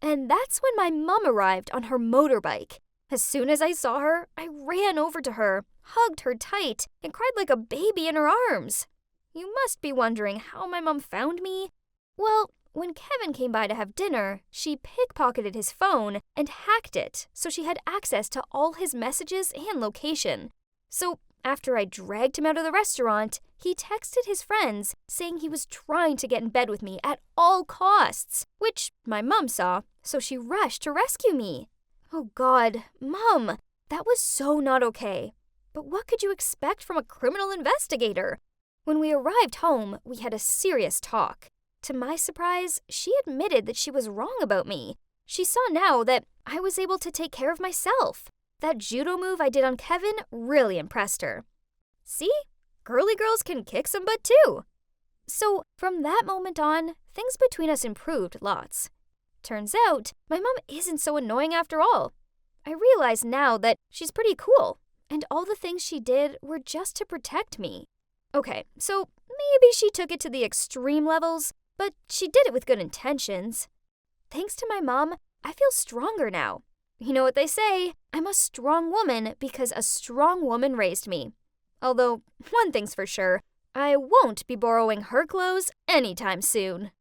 [SPEAKER 4] And that's when my mom arrived on her motorbike. As soon as I saw her, I ran over to her, hugged her tight, and cried like a baby in her arms. You must be wondering how my mom found me. Well, when Kevin came by to have dinner, she pickpocketed his phone and hacked it so she had access to all his messages and location. So after I dragged him out of the restaurant, he texted his friends saying he was trying to get in bed with me at all costs, which my mom saw, so she rushed to rescue me. Oh God, Mom, that was so not okay. But what could you expect from a criminal investigator? When we arrived home, we had a serious talk. To my surprise, she admitted that she was wrong about me. She saw now that I was able to take care of myself. That judo move I did on Kevin really impressed her. See? Girly girls can kick some butt too. So from that moment on, things between us improved lots. Turns out, my mom isn't so annoying after all. I realize now that she's pretty cool, and all the things she did were just to protect me. Okay, so maybe she took it to the extreme levels, but she did it with good intentions. Thanks to my mom, I feel stronger now. You know what they say, I'm a strong woman because a strong woman raised me. Although, one thing's for sure, I won't be borrowing her clothes anytime soon.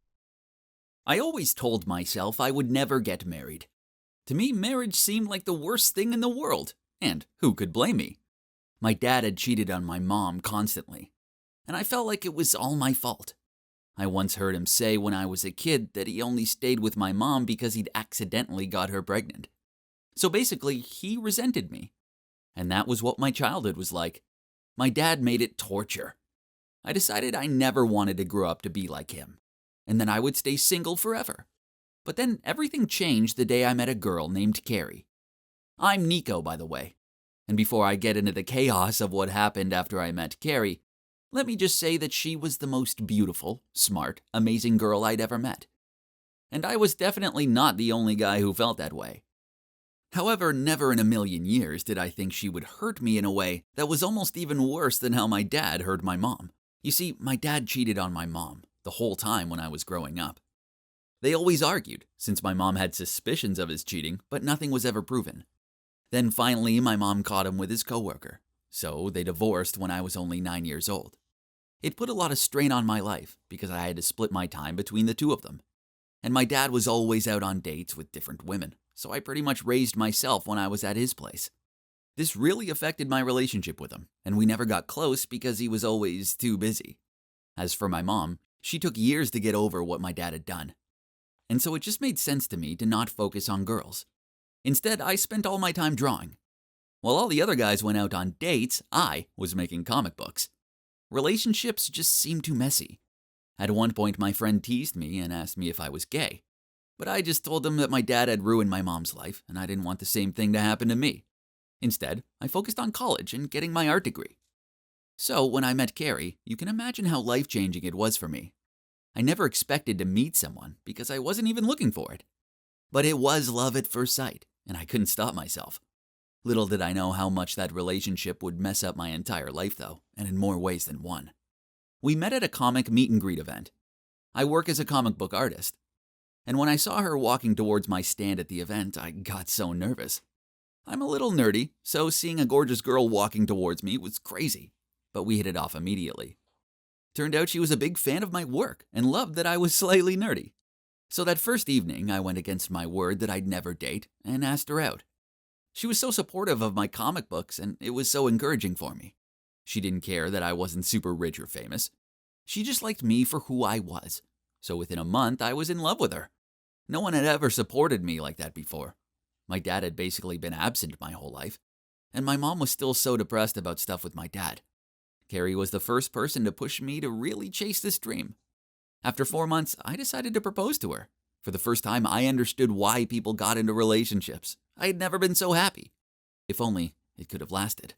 [SPEAKER 3] I always told myself I would never get married. To me, marriage seemed like the worst thing in the world, and who could blame me? My dad had cheated on my mom constantly, and I felt like it was all my fault. I once heard him say when I was a kid that he only stayed with my mom because he'd accidentally got her pregnant. So basically, he resented me. And that was what my childhood was like. My dad made it torture. I decided I never wanted to grow up to be like him, and then I would stay single forever. But then everything changed the day I met a girl named Carrie. I'm Nico, by the way. And before I get into the chaos of what happened after I met Carrie, let me just say that she was the most beautiful, smart, amazing girl I'd ever met. And I was definitely not the only guy who felt that way. However, never in a million years did I think she would hurt me in a way that was almost even worse than how my dad hurt my mom. You see, my dad cheated on my mom the whole time when I was growing up. They always argued, since my mom had suspicions of his cheating, but nothing was ever proven. Then finally, my mom caught him with his coworker, so they divorced when I was only 9 years old. It put a lot of strain on my life because I had to split my time between the two of them. And my dad was always out on dates with different women, so I pretty much raised myself when I was at his place. This really affected my relationship with him, and we never got close because he was always too busy. As for my mom, she took years to get over what my dad had done. And so it just made sense to me to not focus on girls. Instead, I spent all my time drawing. While all the other guys went out on dates, I was making comic books. Relationships just seemed too messy. At one point, my friend teased me and asked me if I was gay. But I just told him that my dad had ruined my mom's life, and I didn't want the same thing to happen to me. Instead, I focused on college and getting my art degree. So, when I met Carrie, you can imagine how life-changing it was for me. I never expected to meet someone because I wasn't even looking for it. But it was love at first sight, and I couldn't stop myself. Little did I know how much that relationship would mess up my entire life, though, and in more ways than one. We met at a comic meet-and-greet event. I work as a comic book artist. And when I saw her walking towards my stand at the event, I got so nervous. I'm a little nerdy, so seeing a gorgeous girl walking towards me was crazy, but we hit it off immediately. Turned out she was a big fan of my work and loved that I was slightly nerdy. So that first evening, I went against my word that I'd never date and asked her out. She was so supportive of my comic books, and it was so encouraging for me. She didn't care that I wasn't super rich or famous. She just liked me for who I was. So within a month, I was in love with her. No one had ever supported me like that before. My dad had basically been absent my whole life, and my mom was still so depressed about stuff with my dad. Carrie was the first person to push me to really chase this dream. After 4 months, I decided to propose to her. For the first time, I understood why people got into relationships. I had never been so happy. If only it could have lasted.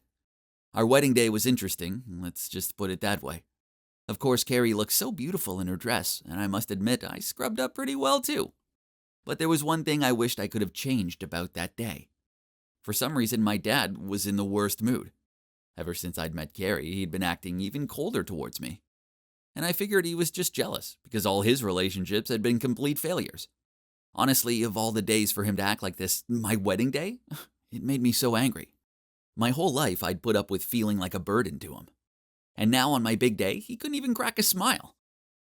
[SPEAKER 3] Our wedding day was interesting, let's just put it that way. Of course, Carrie looked so beautiful in her dress, and I must admit I scrubbed up pretty well too. But there was one thing I wished I could have changed about that day. For some reason, my dad was in the worst mood. Ever since I'd met Carrie, he'd been acting even colder towards me. And I figured he was just jealous, because all his relationships had been complete failures. Honestly, of all the days for him to act like this, my wedding day, it made me so angry. My whole life I'd put up with feeling like a burden to him. And now on my big day, he couldn't even crack a smile.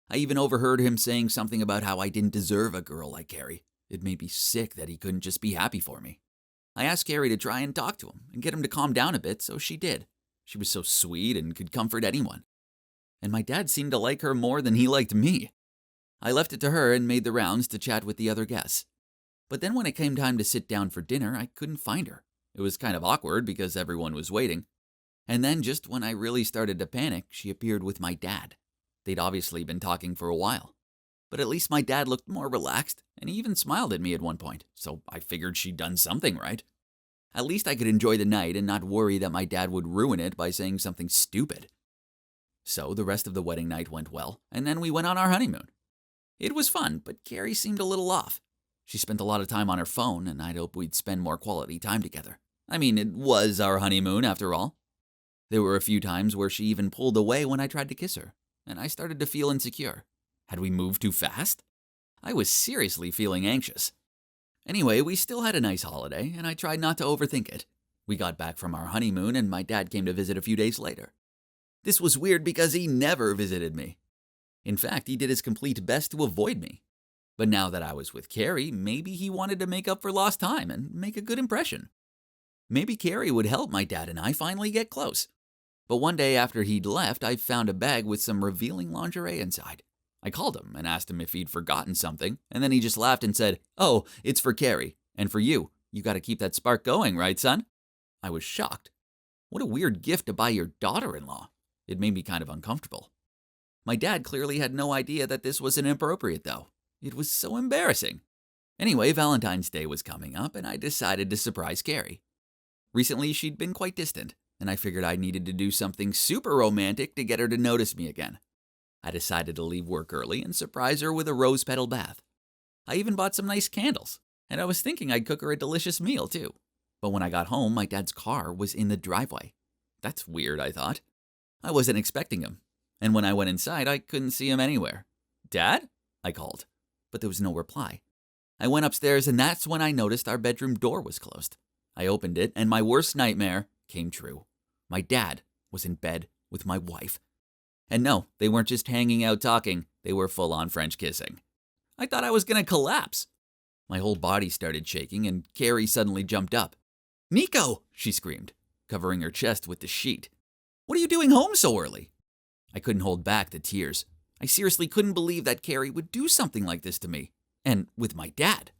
[SPEAKER 3] I even overheard him saying something about how I didn't deserve a girl like Carrie. It made me sick that he couldn't just be happy for me. I asked Carrie to try and talk to him and get him to calm down a bit, so she did. She was so sweet and could comfort anyone. And my dad seemed to like her more than he liked me. I left it to her and made the rounds to chat with the other guests. But then when it came time to sit down for dinner, I couldn't find her. It was kind of awkward because everyone was waiting. And then just when I really started to panic, she appeared with my dad. They'd obviously been talking for a while. But at least my dad looked more relaxed, and he even smiled at me at one point, so I figured she'd done something right. At least I could enjoy the night and not worry that my dad would ruin it by saying something stupid. So the rest of the wedding night went well, and then we went on our honeymoon. It was fun, but Carrie seemed a little off. She spent a lot of time on her phone, and I'd hoped we'd spend more quality time together. I mean, it was our honeymoon after all. There were a few times where she even pulled away when I tried to kiss her, and I started to feel insecure. Had we moved too fast? I was seriously feeling anxious. Anyway, we still had a nice holiday, and I tried not to overthink it. We got back from our honeymoon, and my dad came to visit a few days later. This was weird because he never visited me. In fact, he did his complete best to avoid me. But now that I was with Carrie, maybe he wanted to make up for lost time and make a good impression. Maybe Carrie would help my dad and I finally get close. But one day after he'd left, I found a bag with some revealing lingerie inside. I called him and asked him if he'd forgotten something, and then he just laughed and said, "Oh, it's for Carrie, and for you. You gotta keep that spark going, right, son?" I was shocked. What a weird gift to buy your daughter-in-law. It made me kind of uncomfortable. My dad clearly had no idea that this was inappropriate, though. It was so embarrassing. Anyway, Valentine's Day was coming up, and I decided to surprise Carrie. Recently, she'd been quite distant, and I figured I needed to do something super romantic to get her to notice me again. I decided to leave work early and surprise her with a rose petal bath. I even bought some nice candles, and I was thinking I'd cook her a delicious meal, too. But when I got home, my dad's car was in the driveway. That's weird, I thought. I wasn't expecting him, and when I went inside, I couldn't see him anywhere. "Dad?" I called, but there was no reply. I went upstairs, and that's when I noticed our bedroom door was closed. I opened it, and my worst nightmare came true. My dad was in bed with my wife. And no, they weren't just hanging out talking, they were full-on French kissing. I thought I was going to collapse. My whole body started shaking, and Carrie suddenly jumped up. "Nico!" she screamed, covering her chest with the sheet. "What are you doing home so early?" I couldn't hold back the tears. I seriously couldn't believe that Carrie would do something like this to me, and with my dad.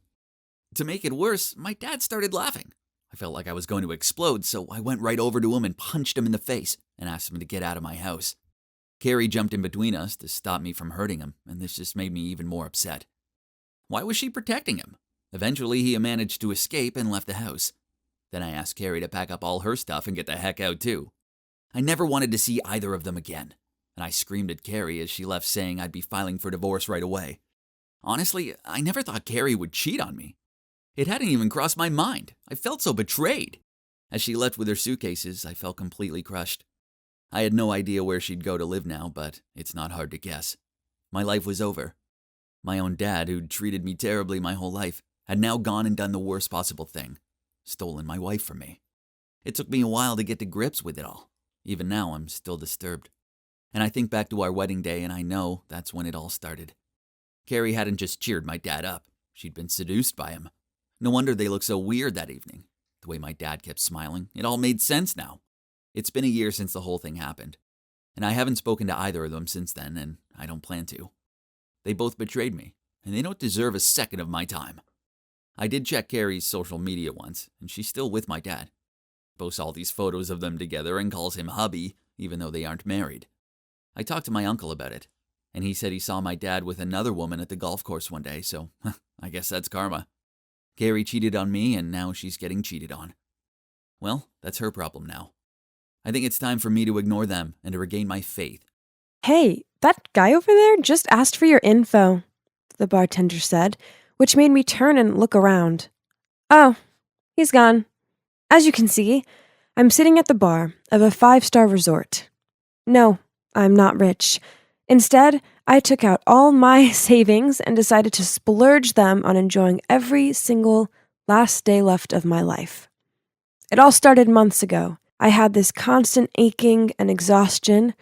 [SPEAKER 3] To make it worse, my dad started laughing. I felt like I was going to explode, so I went right over to him and punched him in the face and asked him to get out of my house. Carrie jumped in between us to stop me from hurting him, and this just made me even more upset. Why was she protecting him? Eventually, he managed to escape and left the house. Then I asked Carrie to pack up all her stuff and get the heck out too. I never wanted to see either of them again, and I screamed at Carrie as she left saying I'd be filing for divorce right away. Honestly, I never thought Carrie would cheat on me. It hadn't even crossed my mind. I felt so betrayed. As she left with her suitcases, I felt completely crushed. I had no idea where she'd go to live now, but it's not hard to guess. My life was over. My own dad, who'd treated me terribly my whole life, had now gone and done the worst possible thing. Stolen my wife from me. It took me a while to get to grips with it all. Even now, I'm still disturbed. And I think back to our wedding day, and I know that's when it all started. Carrie hadn't just cheered my dad up. She'd been seduced by him. No wonder they looked so weird that evening. The way my dad kept smiling, it all made sense now. It's been a year since the whole thing happened. And I haven't spoken to either of them since then, and I don't plan to. They both betrayed me, and they don't deserve a second of my time. I did check Carrie's social media once, and she's still with my dad. Posts all these photos of them together and calls him hubby, even though they aren't married. I talked to my uncle about it, and he said he saw my dad with another woman at the golf course one day, so I guess that's karma. Carrie cheated on me, and now she's getting cheated on. Well, that's her problem now. I think it's time for me to ignore them and to regain my faith.
[SPEAKER 1] Hey, that guy over there just asked for your info, the bartender said, which made me turn and look around. Oh, he's gone. As you can see, I'm sitting at the bar of a 5-star resort. No, I'm not rich. Instead, I took out all my savings and decided to splurge them on enjoying every single last day left of my life. It all started months ago. I had this constant aching and exhaustion.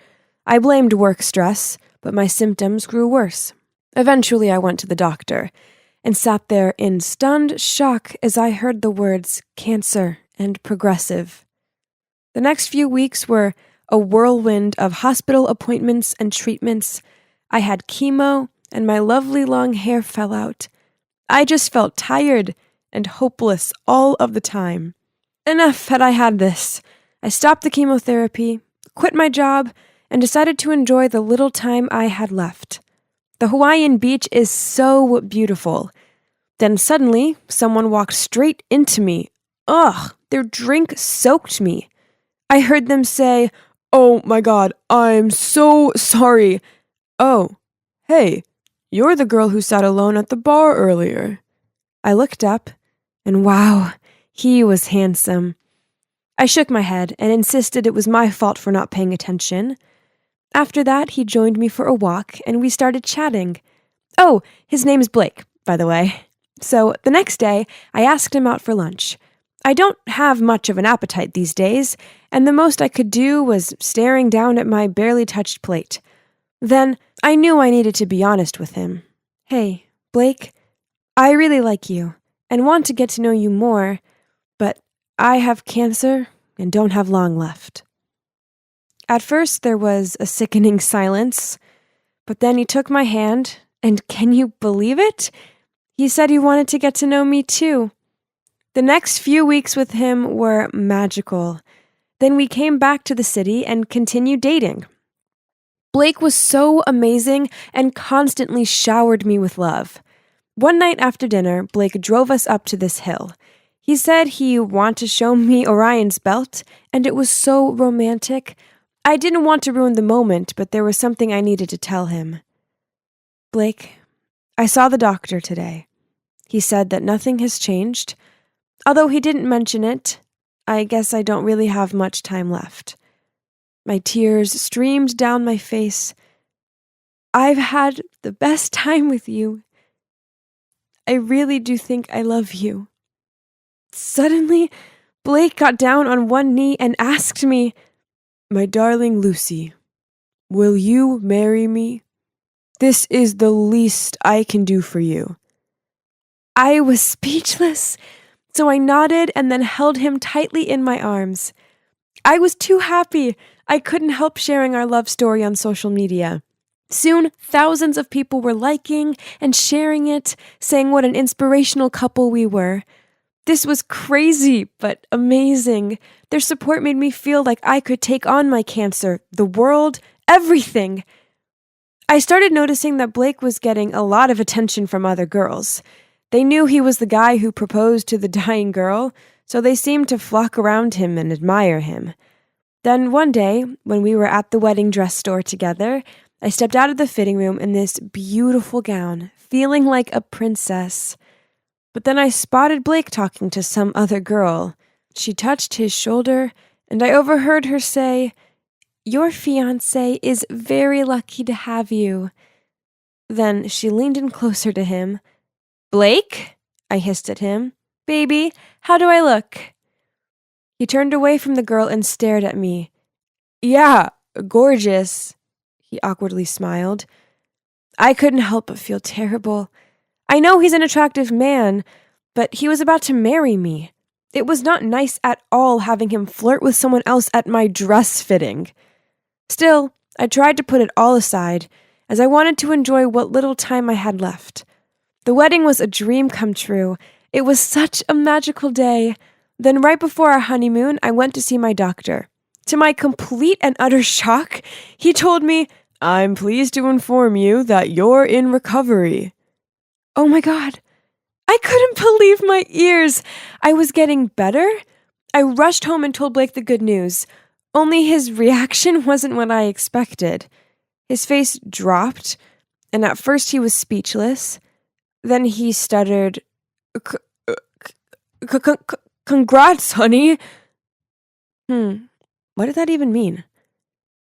[SPEAKER 1] I blamed work stress, but my symptoms grew worse. Eventually, I went to the doctor and sat there in stunned shock as I heard the words cancer and progressive. The next few weeks were a whirlwind of hospital appointments and treatments. I had chemo, and my lovely long hair fell out. I just felt tired and hopeless all of the time. Enough that I had this. I stopped the chemotherapy, quit my job, and decided to enjoy the little time I had left. The Hawaiian beach is so beautiful. Then suddenly, someone walked straight into me. Ugh, their drink soaked me. I heard them say, "Oh my God, I'm so sorry." "Oh, hey, you're the girl who sat alone at the bar earlier." I looked up, and wow, he was handsome. I shook my head and insisted it was my fault for not paying attention. After that, he joined me for a walk, and we started chatting. Oh, his name's Blake, by the way. So the next day, I asked him out for lunch. I don't have much of an appetite these days, and the most I could do was staring down at my barely touched plate. Then I knew I needed to be honest with him. "Hey, Blake, I really like you and want to get to know you more, but I have cancer and don't have long left." At first, there was a sickening silence, but then he took my hand, and can you believe it? He said he wanted to get to know me too. The next few weeks with him were magical. Then we came back to the city and continued dating. Blake was so amazing and constantly showered me with love. One night after dinner, Blake drove us up to this hill. He said he wanted to show me Orion's belt, and it was so romantic. I didn't want to ruin the moment, but there was something I needed to tell him. "Blake, I saw the doctor today. He said that nothing has changed. Although he didn't mention it, I guess I don't really have much time left." My tears streamed down my face. "I've had the best time with you. I really do think I love you." Suddenly, Blake got down on one knee and asked me, "My darling Lucy, will you marry me? This is the least I can do for you." I was speechless, so I nodded and then held him tightly in my arms. I was too happy. I couldn't help sharing our love story on social media. Soon, thousands of people were liking and sharing it, saying what an inspirational couple we were. This was crazy, but amazing. Their support made me feel like I could take on my cancer, the world, everything. I started noticing that Blake was getting a lot of attention from other girls. They knew he was the guy who proposed to the dying girl, so they seemed to flock around him and admire him. Then one day, when we were at the wedding dress store together, I stepped out of the fitting room in this beautiful gown, feeling like a princess. But then I spotted Blake talking to some other girl. She touched his shoulder, and I overheard her say, "Your fiancé is very lucky to have you." Then she leaned in closer to him. "Blake?" I hissed at him. "Baby, how do I look?" He turned away from the girl and stared at me. "Yeah, gorgeous," he awkwardly smiled. I couldn't help but feel terrible. I know he's an attractive man, but he was about to marry me. It was not nice at all having him flirt with someone else at my dress fitting. Still, I tried to put it all aside, as I wanted to enjoy what little time I had left. The wedding was a dream come true. It was such a magical day. Then right before our honeymoon, I went to see my doctor. To my complete and utter shock, he told me, "I'm pleased to inform you that you're in recovery." Oh my God, I couldn't believe my ears. I was getting better. I rushed home and told Blake the good news. Only his reaction wasn't what I expected. His face dropped, and at first he was speechless. Then he stuttered, Congrats, honey. What did that even mean?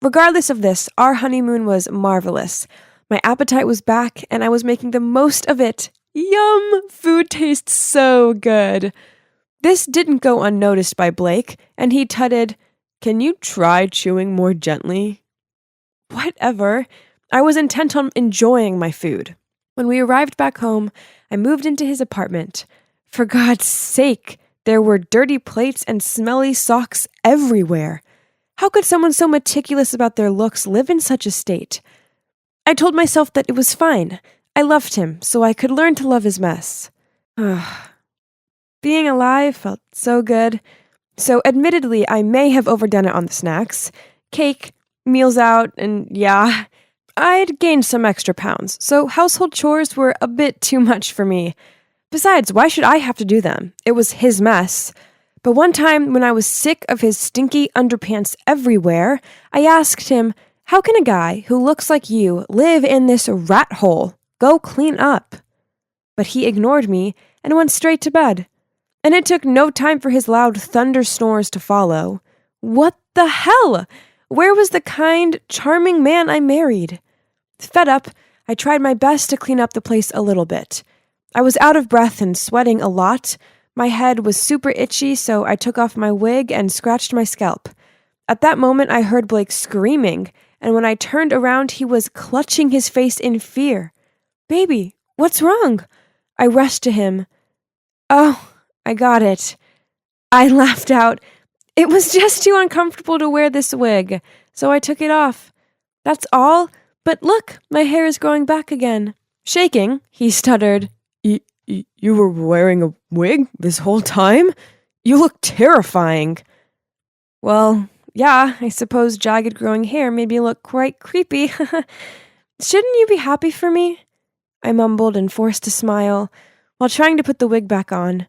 [SPEAKER 1] Regardless of this, our honeymoon was marvelous. My appetite was back, and I was making the most of it. Yum! Food tastes so good. This didn't go unnoticed by Blake, and he tutted, Can you try chewing more gently? Whatever. I was intent on enjoying my food. When we arrived back home, I moved into his apartment. For God's sake, there were dirty plates and smelly socks everywhere. How could someone so meticulous about their looks live in such a state? I told myself that it was fine. I loved him, so I could learn to love his mess. Being alive felt so good. So admittedly, I may have overdone it on the snacks. Cake, meals out, and yeah, I'd gained some extra pounds, so household chores were a bit too much for me. Besides, why should I have to do them? It was his mess. But one time, when I was sick of his stinky underpants everywhere, I asked him, How can a guy who looks like you live in this rat hole? Go clean up. But he ignored me and went straight to bed. And it took no time for his loud thunder snores to follow. What the hell? Where was the kind, charming man I married? Fed up, I tried my best to clean up the place a little bit. I was out of breath and sweating a lot. My head was super itchy, so I took off my wig and scratched my scalp. At that moment, I heard Blake screaming, and when I turned around, he was clutching his face in fear. Baby, what's wrong? I rushed to him. Oh, I got it. I laughed out. It was just too uncomfortable to wear this wig, so I took it off. That's all, but look, my hair is growing back again. Shaking, he stuttered. You were wearing a wig this whole time? You look terrifying. Well, yeah, I suppose jagged growing hair made me look quite creepy. Shouldn't you be happy for me? I mumbled and forced a smile, while trying to put the wig back on.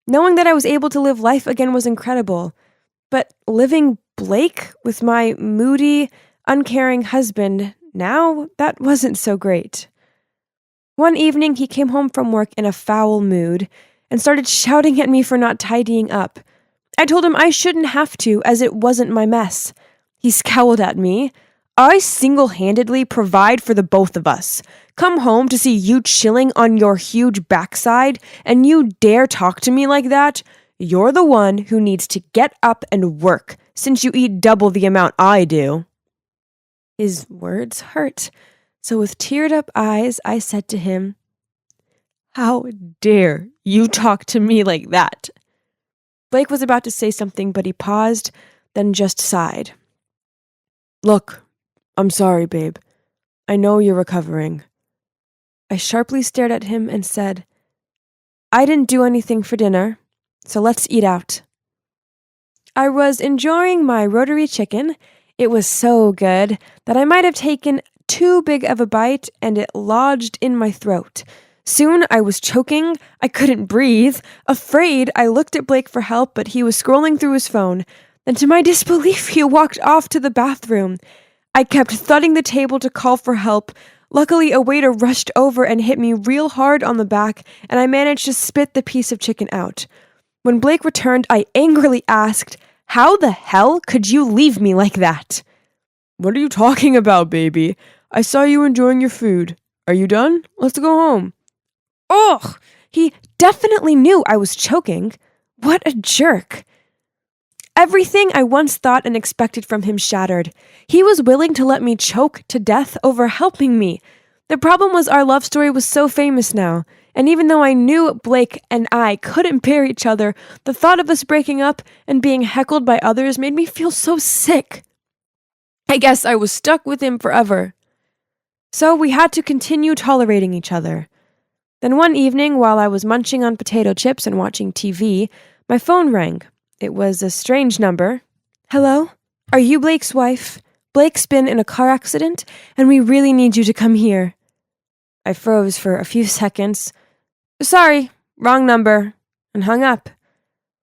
[SPEAKER 1] Knowing that I was able to live life again was incredible. But living Blake with my moody, uncaring husband now, that wasn't so great. One evening, he came home from work in a foul mood and started shouting at me for not tidying up. I told him I shouldn't have to, as it wasn't my mess. He scowled at me. I single-handedly provide for the both of us. Come home to see you chilling on your huge backside, and you dare talk to me like that? You're the one who needs to get up and work, since you eat double the amount I do. His words hurt. So with teared-up eyes, I said to him, How dare you talk to me like that? Blake was about to say something, but he paused, then just sighed. Look, I'm sorry, babe. I know you're recovering. I sharply stared at him and said, I didn't do anything for dinner, so let's eat out. I was enjoying my rotary chicken. It was so good that I might have taken too big of a bite, and it lodged in my throat. Soon I was choking. I couldn't breathe. Afraid, I looked at Blake for help, but he was scrolling through his phone. Then to my disbelief, he walked off to the bathroom. I kept thudding the table to call for help. Luckily, a waiter rushed over and hit me real hard on the back, and I managed to spit the piece of chicken out. When Blake returned, I angrily asked, How the hell could you leave me like that? What are you talking about, baby? I saw you enjoying your food. Are you done? Let's go home. Ugh! He definitely knew I was choking. What a jerk. Everything I once thought and expected from him shattered. He was willing to let me choke to death over helping me. The problem was our love story was so famous now, and even though I knew Blake and I couldn't bear each other, the thought of us breaking up and being heckled by others made me feel so sick. I guess I was stuck with him forever. So we had to continue tolerating each other. Then one evening, while I was munching on potato chips and watching TV, my phone rang. It was a strange number. Hello? Are you Blake's wife? Blake's been in a car accident, and we really need you to come here. I froze for a few seconds. Sorry, Wrong number, and hung up.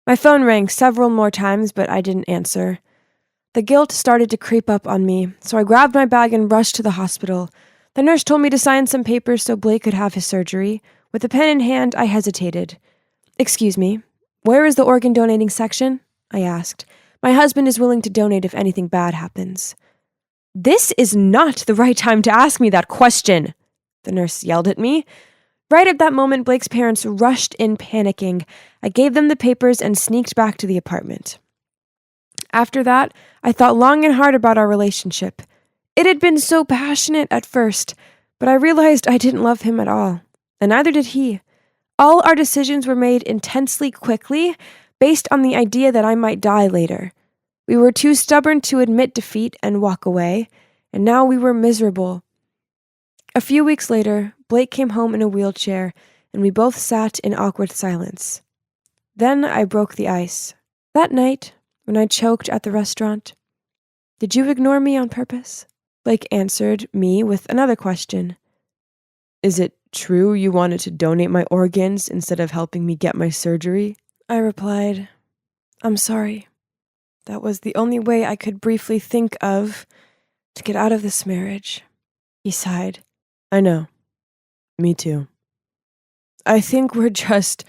[SPEAKER 1] My phone rang several more times, but I didn't answer. The guilt started to creep up on me, so I grabbed my bag and rushed to the hospital. The nurse told me to sign some papers so Blake could have his surgery. With a pen in hand, I hesitated. "Excuse me, where is the organ donating section?" I asked. "My husband is willing to donate if anything bad happens." "This is not the right time to ask me that question," the nurse yelled at me. Right at that moment, Blake's parents rushed in panicking. I gave them the papers and sneaked back to the apartment. After that, I thought long and hard about our relationship. It had been so passionate at first, but I realized I didn't love him at all, and neither did he. All our decisions were made intensely quickly, based on the idea that I might die later. We were too stubborn to admit defeat and walk away, and now we were miserable. A few weeks later, Blake came home in a wheelchair, and we both sat in awkward silence. Then I broke the ice. That night, when I choked at the restaurant, "Did you ignore me on purpose?" Blake answered me with another question. "Is it true you wanted to donate my organs instead of helping me get my surgery?" I replied, "I'm sorry. That was the only way I could briefly think of to get out of this marriage." He sighed. "I know. Me too. I think we're just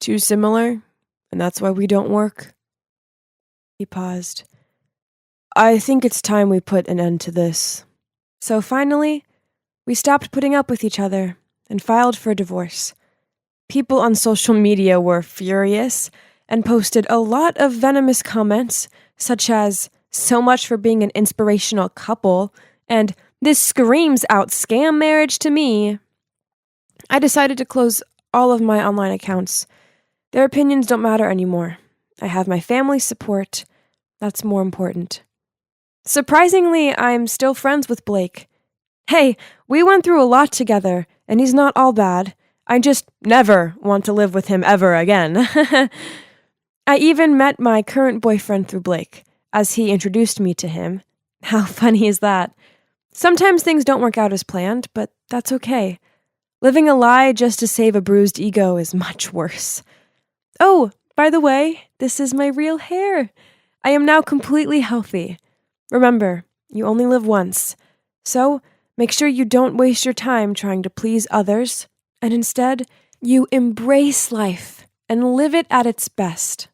[SPEAKER 1] too similar, and that's why we don't work." He paused. "I think it's time we put an end to this." So finally, we stopped putting up with each other and filed for a divorce. People on social media were furious and posted a lot of venomous comments, such as, "So much for being an inspirational couple," and "This screams out scam marriage to me." I decided to close all of my online accounts. Their opinions don't matter anymore. I have my family's support. That's more important. Surprisingly, I'm still friends with Blake. Hey, we went through a lot together, and he's not all bad. I just never want to live with him ever again. I even met my current boyfriend through Blake, as he introduced me to him. How funny is that? Sometimes things don't work out as planned, but that's okay. Living a lie just to save a bruised ego is much worse. Oh, by the way, this is my real hair. I am now completely healthy. Remember, you only live once, so make sure you don't waste your time trying to please others, and instead, you embrace life and live it at its best.